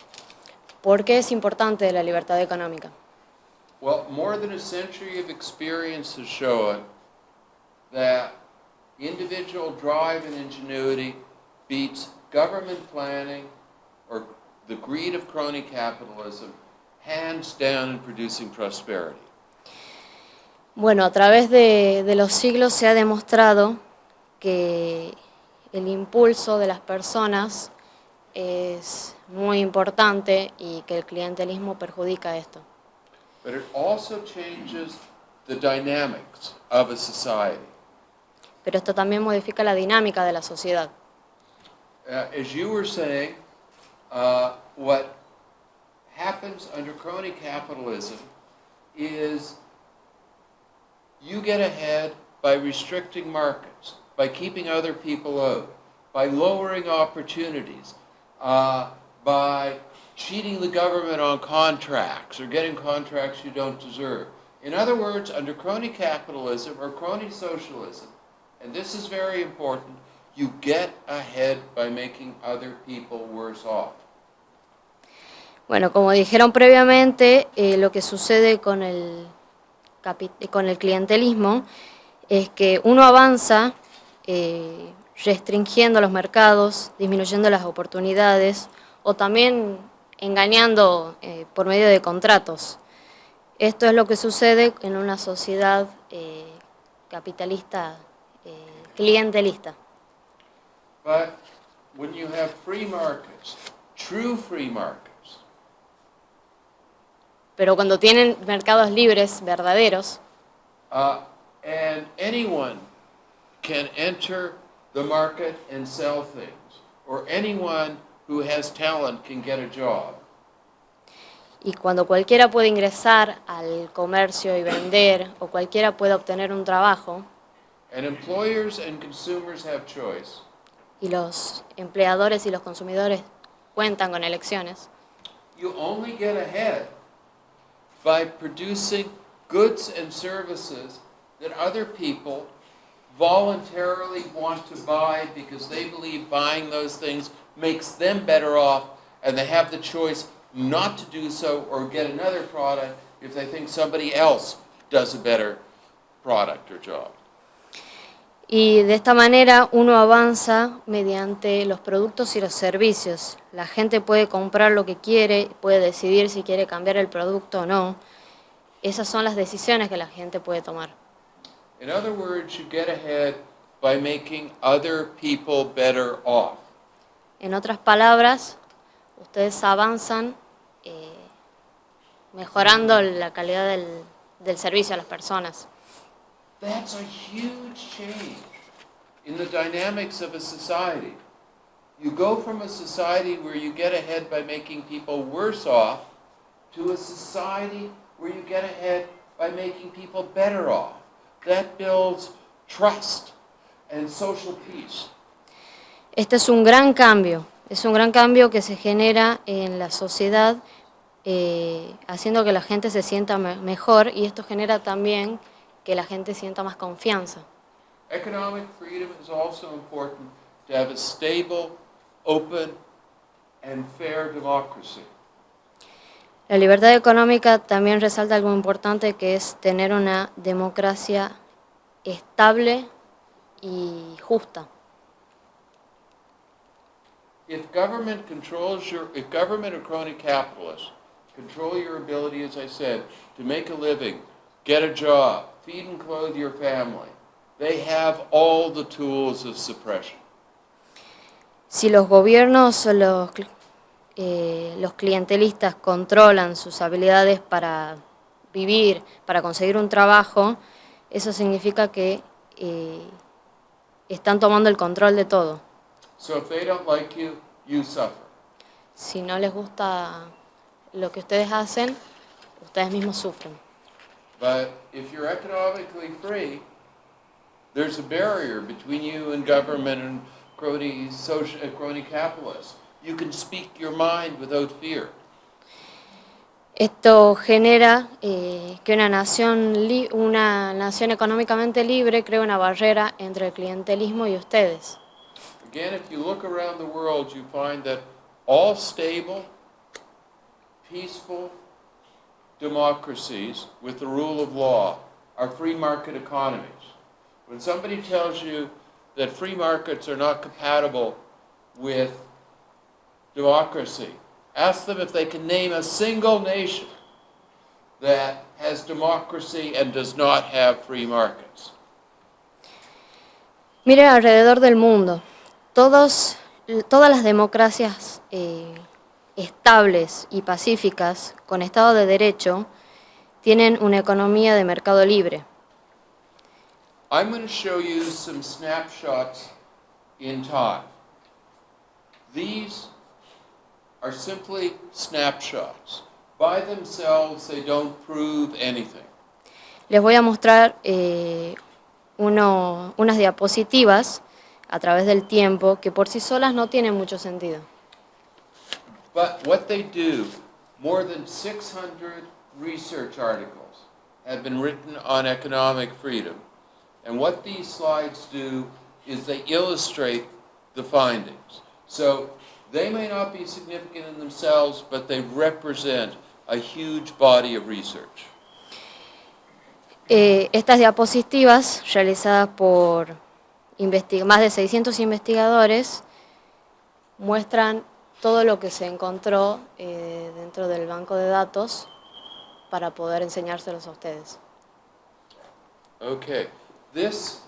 ¿Por qué es importante la libertad económica? Well, more than a century of experience has shown that individual drive and ingenuity beats government planning or the greed of crony capitalism hands down in producing prosperity. Bueno, a través de los siglos se ha demostrado que el impulso de las personas es muy importante y que el clientelismo perjudica esto. But it also changes the dynamics of a society. Pero esto también modifica la dinámica de la sociedad. As you were saying, what happens under crony capitalism is you get ahead by restricting markets, by keeping other people out, by lowering opportunities, by cheating the government on contracts or getting contracts you don't deserve. In other words, under crony capitalism or crony socialism, and this is very important, you get ahead by making other people worse off. Bueno, como dijeron previamente, lo que sucede con el clientelismo es que uno avanza restringiendo los mercados, disminuyendo las oportunidades o también engañando por medio de contratos. Esto es lo que sucede en una sociedad capitalista, clientelista. But when you have free markets, true free markets, Pero cuando tienen mercados libres, verdaderos, and anyone can enter the market and sell things, or anyone who has talent can get a job, y cuando cualquiera puede ingresar al comercio y vender, o cualquiera puede obtener un trabajo, and employers and consumers have choice, y los empleadores y los consumidores cuentan con elecciones, you only get ahead by producing goods and services that other people voluntarily want to buy because they believe buying those things makes them better off, and they have the choice not to do so or get another product if they think somebody else does a better product or job. y de esta manera uno avanza mediante los productos y los servicios. La gente puede comprar lo que quiere, puede decidir si quiere cambiar el producto o no. Esas son las decisiones que la gente puede tomar. In other words, you get ahead by making other people better off. En otras palabras, ustedes avanzan mejorando la calidad del servicio a las personas. That's a huge change in the dynamics of a society. You go from a society where you get ahead by making people worse off to a society where you get ahead by making people better off. That builds trust and social peace. Este es un gran cambio que se genera en la sociedad, haciendo que la gente se sienta mejor, y esto genera también que la gente sienta más confianza. Economic freedom is also important to have a stable, open, and fair democracy. La libertad económica también resalta algo importante, que es tener una democracia estable y justa. If government or crony capitalists control your ability, as I said, to make a living, get a job, feed and clothe your family, they have all the tools of suppression. Si los gobiernos o los clientelistas controlan sus habilidades para vivir, para conseguir un trabajo, eso significa que están tomando el control de todo. So if they don't like you, you suffer. Si no les gusta lo que ustedes hacen, ustedes mismos sufren. But if you're economically free, there's a barrier between you and government and crony capitalists. You can speak your mind without fear. Esto genera que una nación económicamente libre crea una barrera entre el clientelismo y ustedes. Again, if you look around the world, you find that all stable, peaceful democracies with the rule of law are free market economies. When somebody tells you that free markets are not compatible with democracy, ask them if they can name a single nation that has democracy and does not have free markets. Mire alrededor del mundo, todas las democracias estables y pacíficas, con Estado de Derecho, tienen una economía de mercado libre. I'm going to show you some snapshots in time. These are simply snapshots. By themselves, they don't prove anything. Les voy a mostrar unas diapositivas a través del tiempo que por sí solas no tienen mucho sentido. But what they do, more than 600 research articles have been written on economic freedom. And what these slides do is they illustrate the findings. So they may not be significant in themselves, but they represent a huge body of research. Estas diapositivas, realizadas por más de 600 investigadores, muestran todo lo que se encontró dentro del banco de datos para poder enseñárselos a ustedes. Okay, these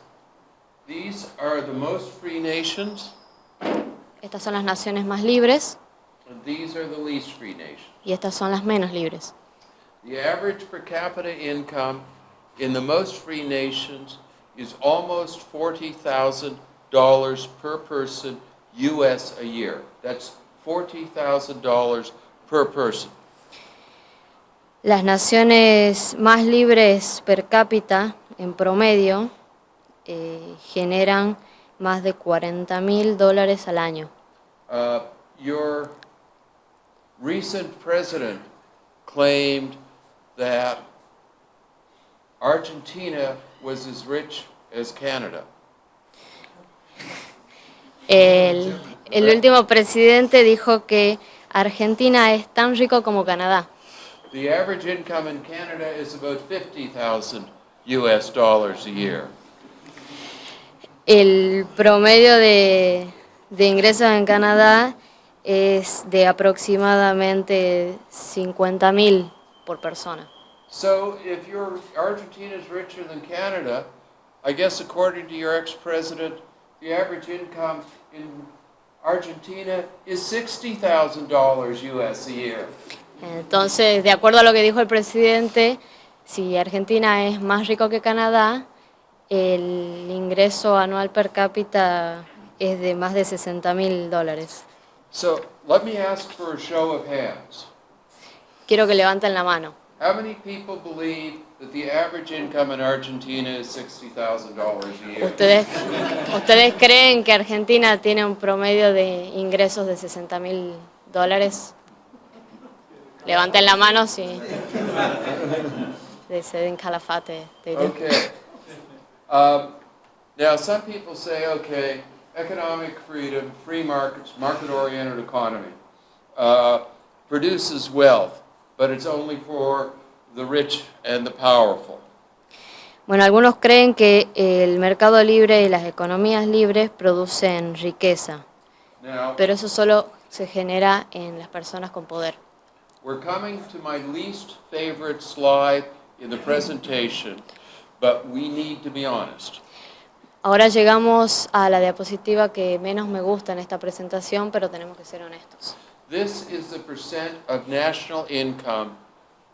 are the most free nations, Estas son las naciones más libres and these are the least free nations. y estas son las menos libres. The average per capita income in the most free nations is almost $40,000 per person US a year. That's $40,000 per person. Las naciones más libres per cápita, en promedio, generan más de $40,000 al año. Your recent president claimed that Argentina was as rich as Canada. El último presidente dijo que Argentina es tan rico como Canadá. The average income in Canada is about $50,000 US dollars a year. El promedio de ingresos en Canadá es de aproximadamente 50.000 por persona. So if Argentina is richer than Canada, I guess according to your ex-president, the average income in Argentina is $60,000 US a year. Entonces, de acuerdo a lo que dijo el presidente, si Argentina es más rico que Canadá, el ingreso anual per cápita es de más de $60.000. So let me ask for a show of hands. Quiero que levanten la mano. How many people believe that the average income in Argentina is $60,000 a year? ¿Ustedes creen que Argentina tiene un promedio de ingresos de $60.000? Levanten la mano si se den calafate. Okay. Now, some people say, okay, economic freedom, free markets, market-oriented economy produces wealth, but it's only for the rich and the powerful. Bueno, algunos creen que el mercado libre y las economías libres producen riqueza, Now, pero eso solo se genera en las personas con poder. we're coming to my least favorite slide in the presentation, but we need to be honest. Ahora llegamos a la diapositiva que menos me gusta en esta presentación, pero tenemos que ser honestos. This is the percent of national income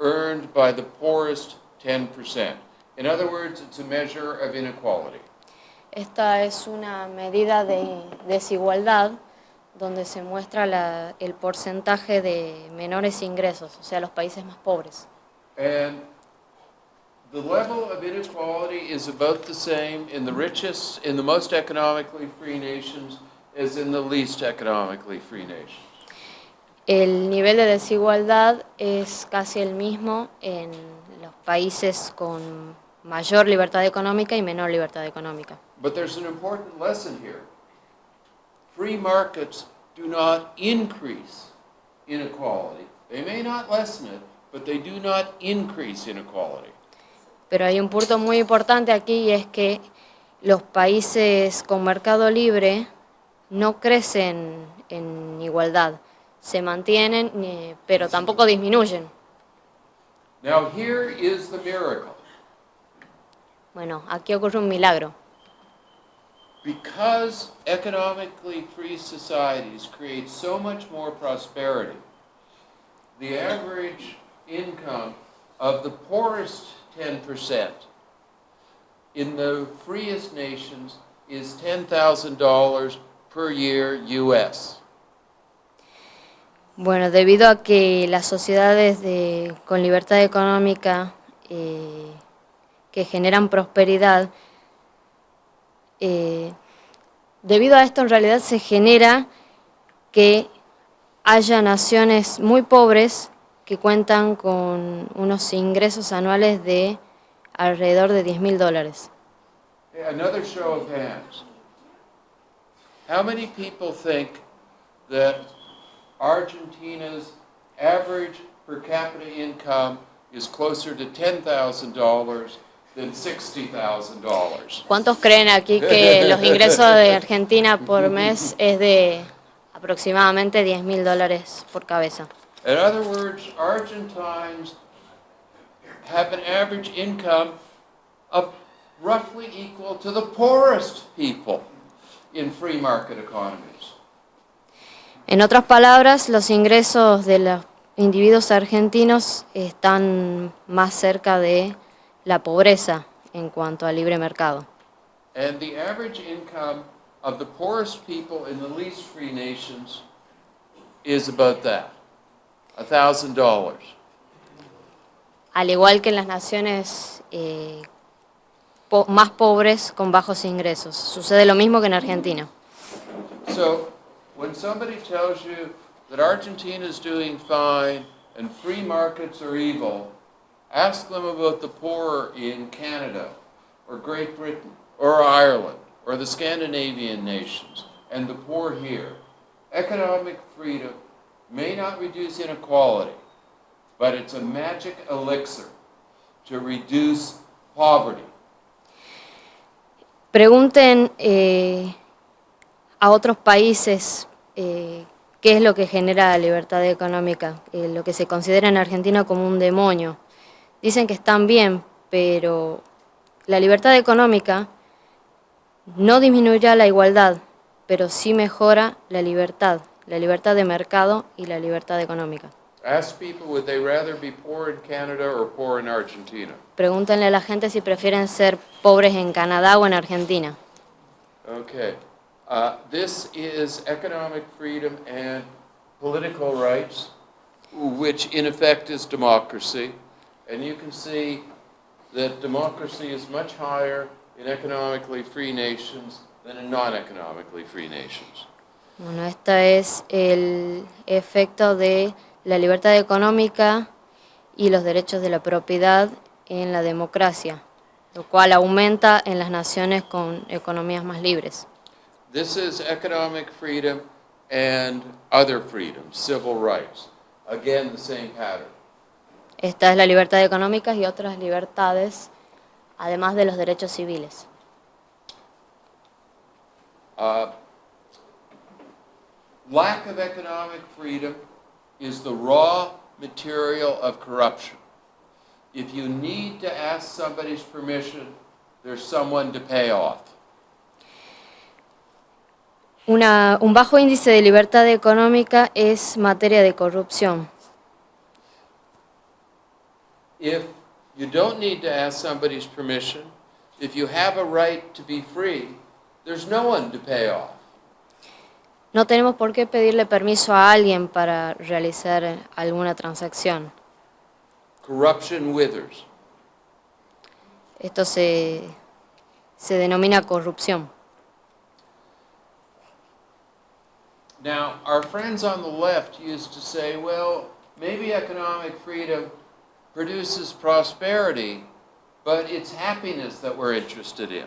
earned by the poorest 10%. In other words, it's a measure of inequality. Esta es una medida de desigualdad donde se muestra el porcentaje de menores ingresos, o sea, los países más pobres. And the level of inequality is about the same in the richest, in the most economically free nations as in the least economically free nations. El nivel de desigualdad es casi el mismo en los países con mayor libertad económica y menor libertad económica. But there's an important lesson here. Free markets do not increase inequality. They may not lessen it, but they do not increase inequality. Pero hay un punto muy importante aquí y es que los países con mercado libre no crecen en igualdad, se mantienen, pero tampoco disminuyen. Now here is the miracle. Bueno, aquí ocurre un milagro. Because economically free societies create so much more prosperity, the average income of the poorest 10% in the freest nations is $10,000 per year US. Bueno, debido a que las sociedades con libertad económica que generan prosperidad, debido a esto en realidad se genera que haya naciones muy pobres que cuentan con unos ingresos anuales de alrededor de $10.000. Another show of hands. How many people think that Argentina's average per capita income is closer to $10,000 than $60,000? ¿Cuántos creen aquí que los ingresos de Argentina por mes es de aproximadamente $10.000 por cabeza? In other words, Argentines have an average income of roughly equal to the poorest people in free market economies. En otras palabras, los ingresos de los individuos argentinos están más cerca de la pobreza en cuanto al libre mercado. And the average income of the poorest people in the least free nations is about that, $1,000. Al igual que en las naciones más pobres con bajos ingresos. Sucede lo mismo que en Argentina. So, when somebody tells you that Argentina is doing fine and free markets are evil, ask them about the poor in Canada, or Great Britain, or Ireland, or the Scandinavian nations, and the poor here. Economic freedom may not reduce inequality, but it's a magic elixir to reduce poverty. Pregunten a otros países qué es lo que genera la libertad económica, lo que se considera en Argentina como un demonio. Dicen que están bien, pero la libertad económica no disminuirá la igualdad, pero sí mejora la libertad de mercado y la libertad económica. Ask people, would they rather be poor in Canada or poor in Argentina? Pregúntenle a la gente si prefieren ser pobres en Canadá o en Argentina. Okay. This is economic freedom and political rights, which in effect is democracy. And you can see that democracy is much higher in economically free nations than in non-economically free nations. Bueno, este es el efecto de la libertad económica y los derechos de la propiedad en la democracia, lo cual aumenta en las naciones con economías más libres. This is economic freedom and other freedoms, civil rights. Again, the same pattern. Esta es la libertad económica y otras libertades, además de los derechos civiles. Lack of economic freedom is the raw material of corruption. If you need to ask somebody's permission, there's someone to pay off. Un bajo índice de libertad económica es materia de corrupción. If you don't need to ask somebody's permission, if you have a right to be free, there's no one to pay off. No tenemos por qué pedirle permiso a alguien para realizar alguna transacción. Corruption withers. Esto se denomina corrupción. Now, our friends on the left used to say, well, maybe economic freedom produces prosperity, but it's happiness that we're interested in.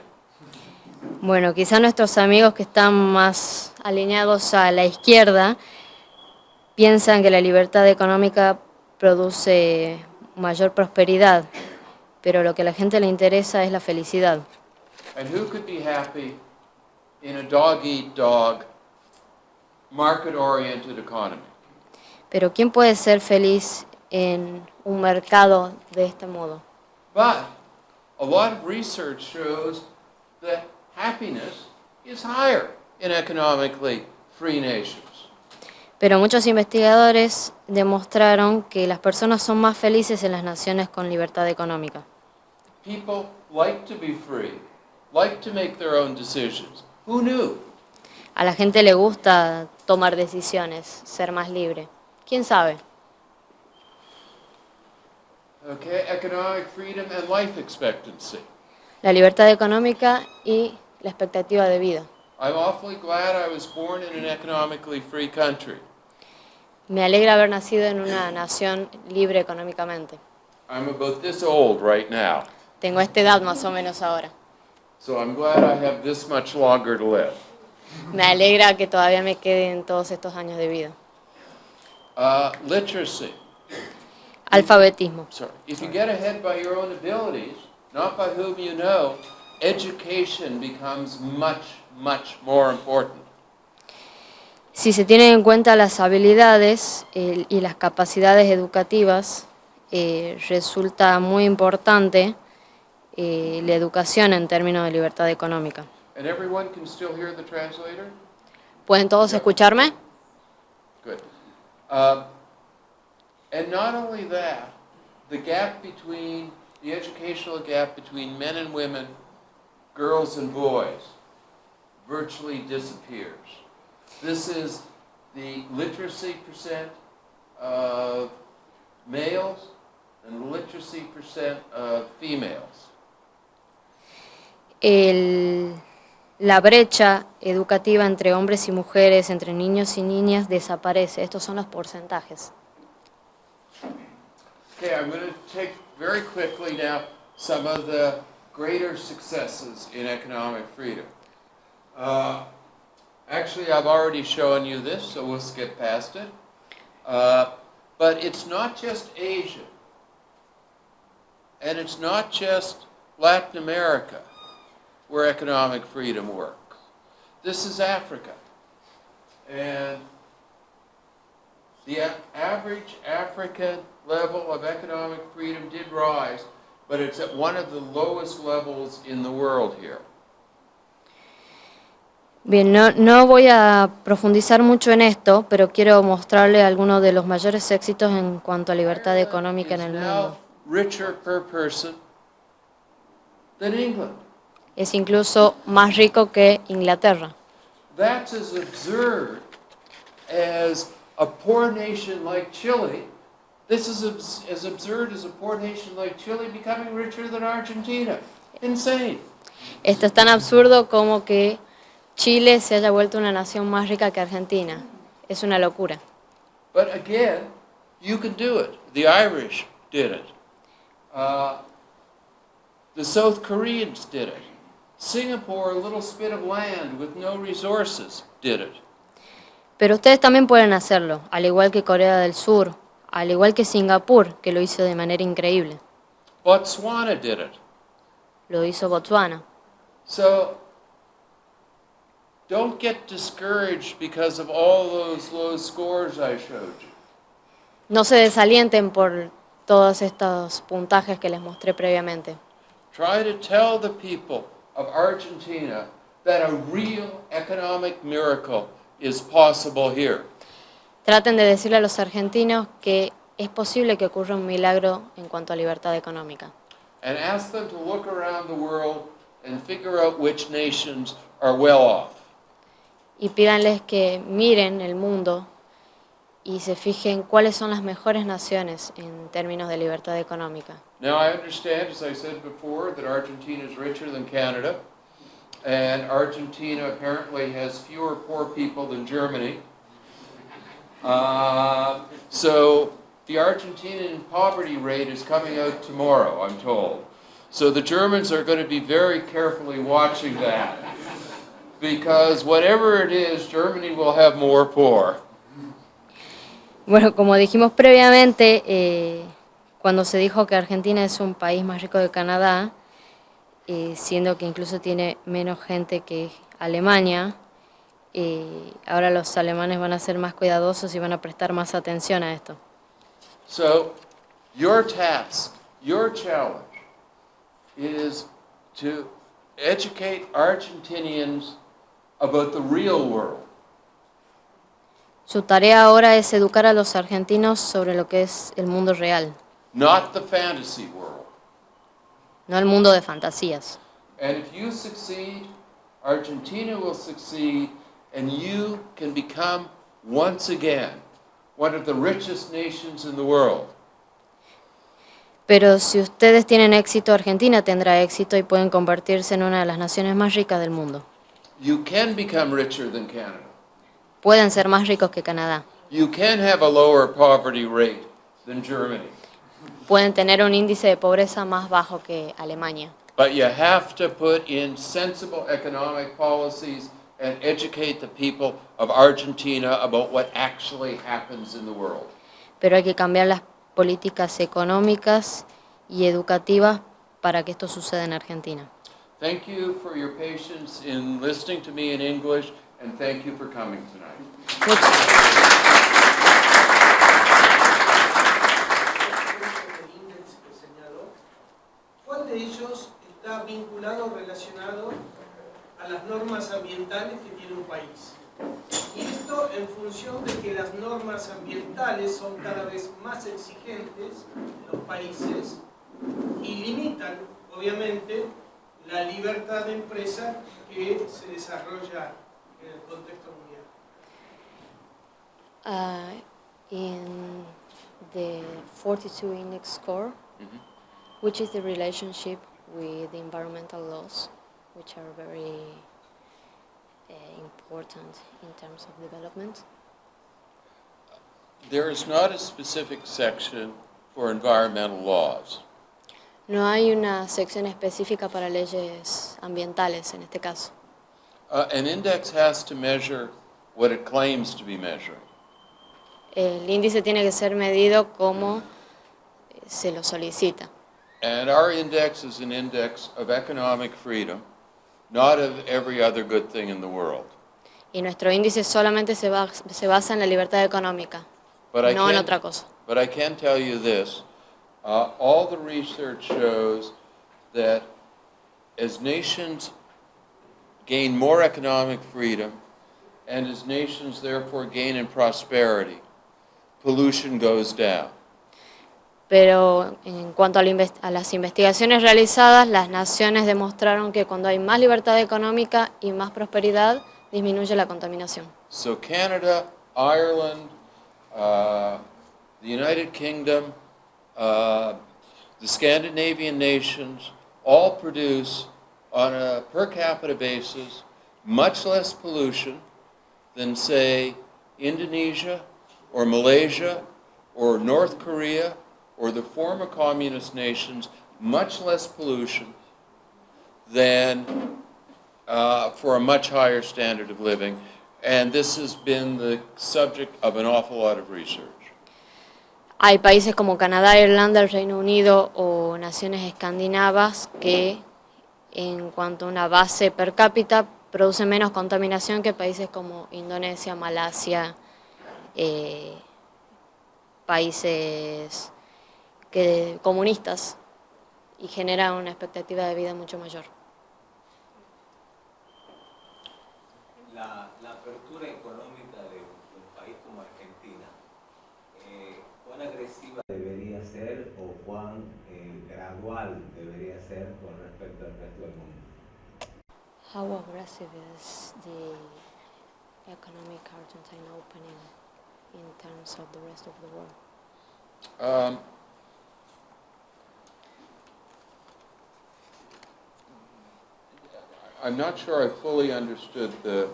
Bueno, quizá nuestros amigos que están más alineados a la izquierda piensan que la libertad económica produce mayor prosperidad, pero lo que a la gente le interesa es la felicidad. And who could be happy in a dog-eat-dog, market-oriented economy? Pero ¿quién puede ser feliz en un mercado de este modo? But a lot of research shows that happiness is higher in economically free nations. Pero muchos investigadores demostraron que las personas son más felices en las naciones con libertad económica. People like to be free, like to make their own decisions. Who knew? A la gente le gusta tomar decisiones, ser más libre. ¿Quién sabe? Okay, economic freedom and life expectancy. La libertad económica y la expectativa de vida. I'm awfully glad I was born in an economically free country. Me alegra haber nacido en una nación libre económicamente. I'm about this old right now, Tengo esta edad más o menos ahora. so I'm glad I have this much longer to live. Me alegra que todavía me queden todos estos años de vida. Literacy. Alfabetismo. Sorry. If you get ahead by your own abilities, not by whom you know, education becomes much, much more important. Si se tienen en cuenta las habilidades y las capacidades educativas, resulta muy importante la educación en términos de libertad económica. And everyone can still hear the translator? ¿Pueden todos escucharme? Good. And not only that, the educational gap between men and women, girls and boys, virtually disappears. This is the literacy percent of males and literacy percent of females. La brecha educativa entre hombres y mujeres, entre niños y niñas, desaparece. Estos son los porcentajes. Okay, I'm going to take very quickly now some of the greater successes in economic freedom. Actually, I've already shown you this, so we'll skip past it. But it's not just Asia, and it's not just Latin America where economic freedom works. This is Africa. And the average African level of economic freedom did rise, but it's at one of the lowest levels in the world here. Bien, no voy a profundizar mucho en esto, pero quiero mostrarle algunos de los mayores éxitos en cuanto a libertad económica en el mundo. Richer per person than England. Es incluso más rico que Inglaterra. That's as absurd as a poor nation like Chile. This is as absurd as a poor nation like Chile becoming richer than Argentina. Insane. Esto es tan absurdo como que Chile se haya vuelto una nación más rica que Argentina. Es una locura. But again, you can do it. The Irish did it. The South Koreans did it. Singapore, a little spit of land with no resources, did it. Pero ustedes también pueden hacerlo, al igual que Corea del Sur, al igual que Singapur, que lo hizo de manera increíble. Botswana did it. Lo hizo Botswana. So, don't get discouraged because of all those low scores I showed you. No se desalienten por todos estos puntajes que les mostré previamente. Try to tell the people of Argentina that a real economic miracle is possible here. Traten de decirle a los argentinos que es posible que ocurra un milagro en cuanto a libertad económica. And ask them to look around the world and figure out which nations are well off. Y pídanles que miren el mundo y se fijen cuáles son las mejores naciones en términos de libertad económica. Now I understand, as I said before, that Argentina is richer than Canada, and Argentina apparently has fewer poor people than Germany. So the Argentinian poverty rate is coming out tomorrow, I'm told. So the Germans are going to be very carefully watching that, because whatever it is, Germany will have more poor. Bueno, como dijimos previamente, cuando se dijo que Argentina es un país más rico que Canadá, siendo que incluso tiene menos gente que Alemania, ahora los alemanes van a ser más cuidadosos y van a prestar más atención a esto. So, your task, your challenge, is to educate Argentinians about the real world. Su tarea ahora es educar a los argentinos sobre lo que es el mundo real, Not the fantasy world. no el mundo de fantasías. And if you succeed, Argentina will succeed, and you can become, once again, one of the richest nations in the world. Pero si ustedes tienen éxito, Argentina tendrá éxito y pueden convertirse en una de las naciones más ricas del mundo. You can become richer than Canada. Pueden ser más ricos que Canadá. You can have a lower poverty rate than Germany. Pueden tener un índice de pobreza más bajo que Alemania. But you have to put in sensible economic policies and educate the people of Argentina about what actually happens in the world. Pero hay que cambiar las políticas económicas y educativas para que esto suceda en Argentina. Thank you for your patience in listening to me in English, and thank you for coming tonight. ¿Cuál de ellos está vinculado o relacionado a las normas ambientales que tiene un país? Y esto en función de que las normas ambientales son cada vez más exigentes en los países y limitan, obviamente, la libertad de empresa que se desarrolla en el contexto mundial. In the 42 index score, which is the relationship with the environmental laws, which are very important in terms of development. There is not a specific section for environmental laws. No hay una sección específica para leyes ambientales en este caso. An index has to measure what it claims to be measuring. El índice tiene que ser medido como se lo solicita. And our index is an index of economic freedom, not of every other good thing in the world. Y nuestro índice solamente se basa en la libertad económica, no en otra cosa. But I can tell you this, all the research shows that as nations gain more economic freedom, and as nations therefore gain in prosperity, pollution goes down. Pero en cuanto a las investigaciones realizadas, las naciones demostraron que cuando hay más libertad económica y más prosperidad, disminuye la contaminación. So Canada, Ireland, the United Kingdom, the Scandinavian nations all produce on a per capita basis much less pollution than, say, Indonesia or Malaysia or North Korea or the former communist nations, much less pollution than for a much higher standard of living. And this has been the subject of an awful lot of research. Hay países como Canadá, Irlanda, el Reino Unido o naciones escandinavas que en cuanto a una base per cápita producen menos contaminación que países como Indonesia, Malasia, países comunistas, y generan una expectativa de vida mucho mayor. La apertura económica de un país como Argentina, ¿cuán agresiva debería ser o cuán gradual debería ser con respecto al resto del mundo? How aggressive is the economic Argentine opening in terms of the rest of the world? I'm not sure I fully understood the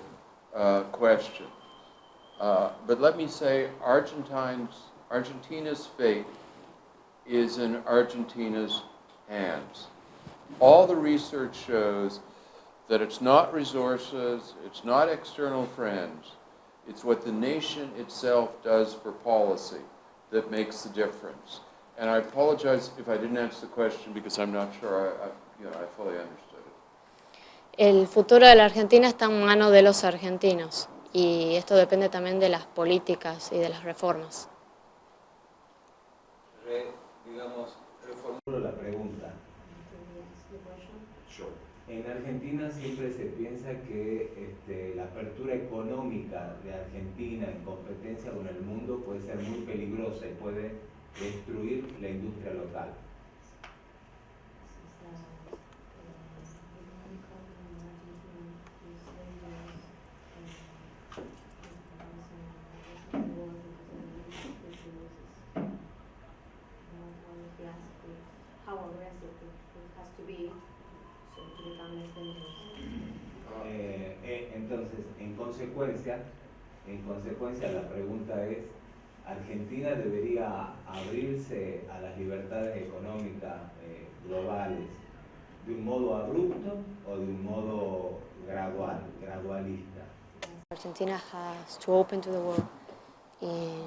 question, but let me say Argentina's fate is in Argentina's hands. All the research shows that it's not resources, it's not external friends, it's what the nation itself does for policy that makes the difference. And I apologize if I didn't answer the question because I'm not sure I fully understood. El futuro de la Argentina está en manos de los argentinos y esto depende también de las políticas y de las reformas. Reformulo la pregunta. En Argentina siempre se piensa que la apertura económica de Argentina en competencia con el mundo puede ser muy peligrosa y puede destruir la industria local. Entonces, en consecuencia, la pregunta es, ¿Argentina debería abrirse a las libertades económicas globales de un modo abrupto o de un modo gradualista? Argentina has to open to the world in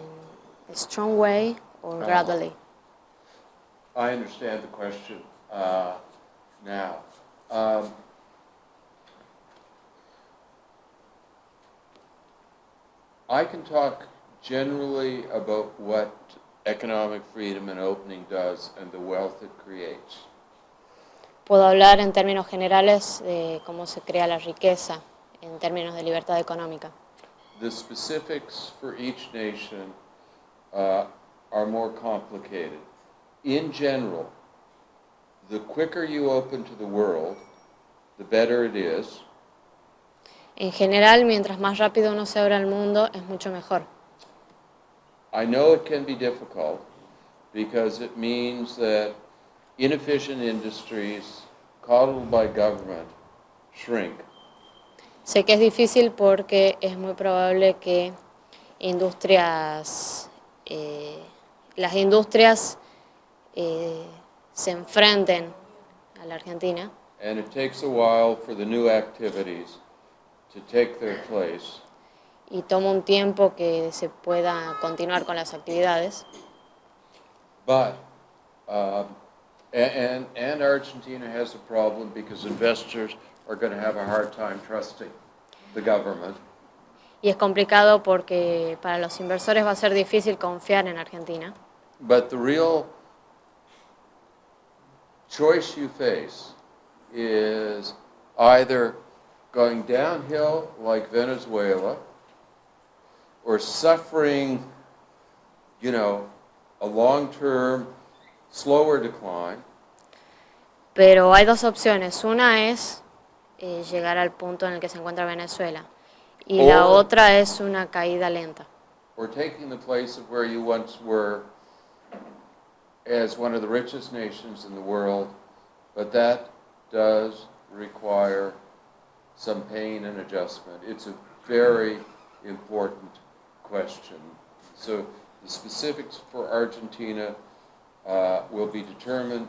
a strong way or gradually? I understand the question now. I can talk generally about what economic freedom and opening does and the wealth it creates. Puedo hablar en términos generales de cómo se crea la riqueza en términos de libertad económica. The specifics for each nation are more complicated. In general, the quicker you open to the world, the better it is. En general, mientras más rápido uno se abra al mundo, es mucho mejor. I know it can be difficult because it means that inefficient industries coddled by government shrink. Sé que es difícil porque es muy probable que las industrias se enfrenten a la Argentina. And it takes a while for the new activities to take their place. Y toma un tiempo que se pueda continuar con las actividades. But, and Argentina has a problem because investors are going to have a hard time trusting the government. Y es complicado porque para los inversores va a ser difícil confiar en Argentina. But the real choice you face is either going downhill like Venezuela or suffering, a long-term, slower decline. Pero hay dos opciones. Una es llegar al punto en el que se encuentra Venezuela. Y la otra es una caída lenta. Or taking the place of where you once were as one of the richest nations in the world, but that does require some pain and adjustment. It's a very important question. So the specifics for Argentina will be determined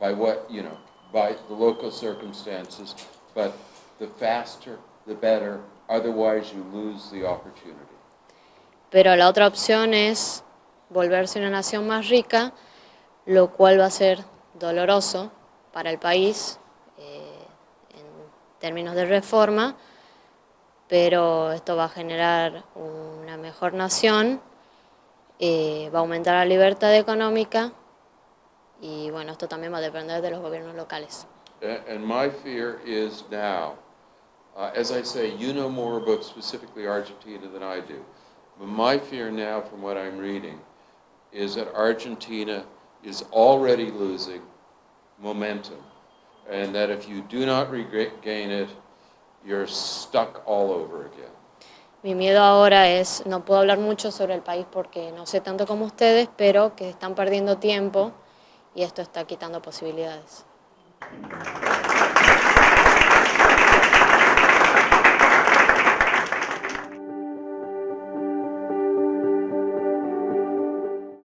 by by the local circumstances, but the faster, the better, otherwise you lose the opportunity. Pero la otra opción es volverse una nación más rica, lo cual va a ser doloroso para el país en términos de reforma, pero esto va a generar una mejor nación, va a aumentar la libertad económica y bueno, esto también va a depender de los gobiernos locales. And my fear is now, as I say, you know more about specifically Argentina than I do, but my fear now from what I'm reading is that Argentina is already losing momentum, and that if you do not regain it, you're stuck all over again. Mi miedo ahora es, no puedo hablar mucho sobre el país porque no sé tanto como ustedes, pero que están perdiendo tiempo y esto está quitando posibilidades.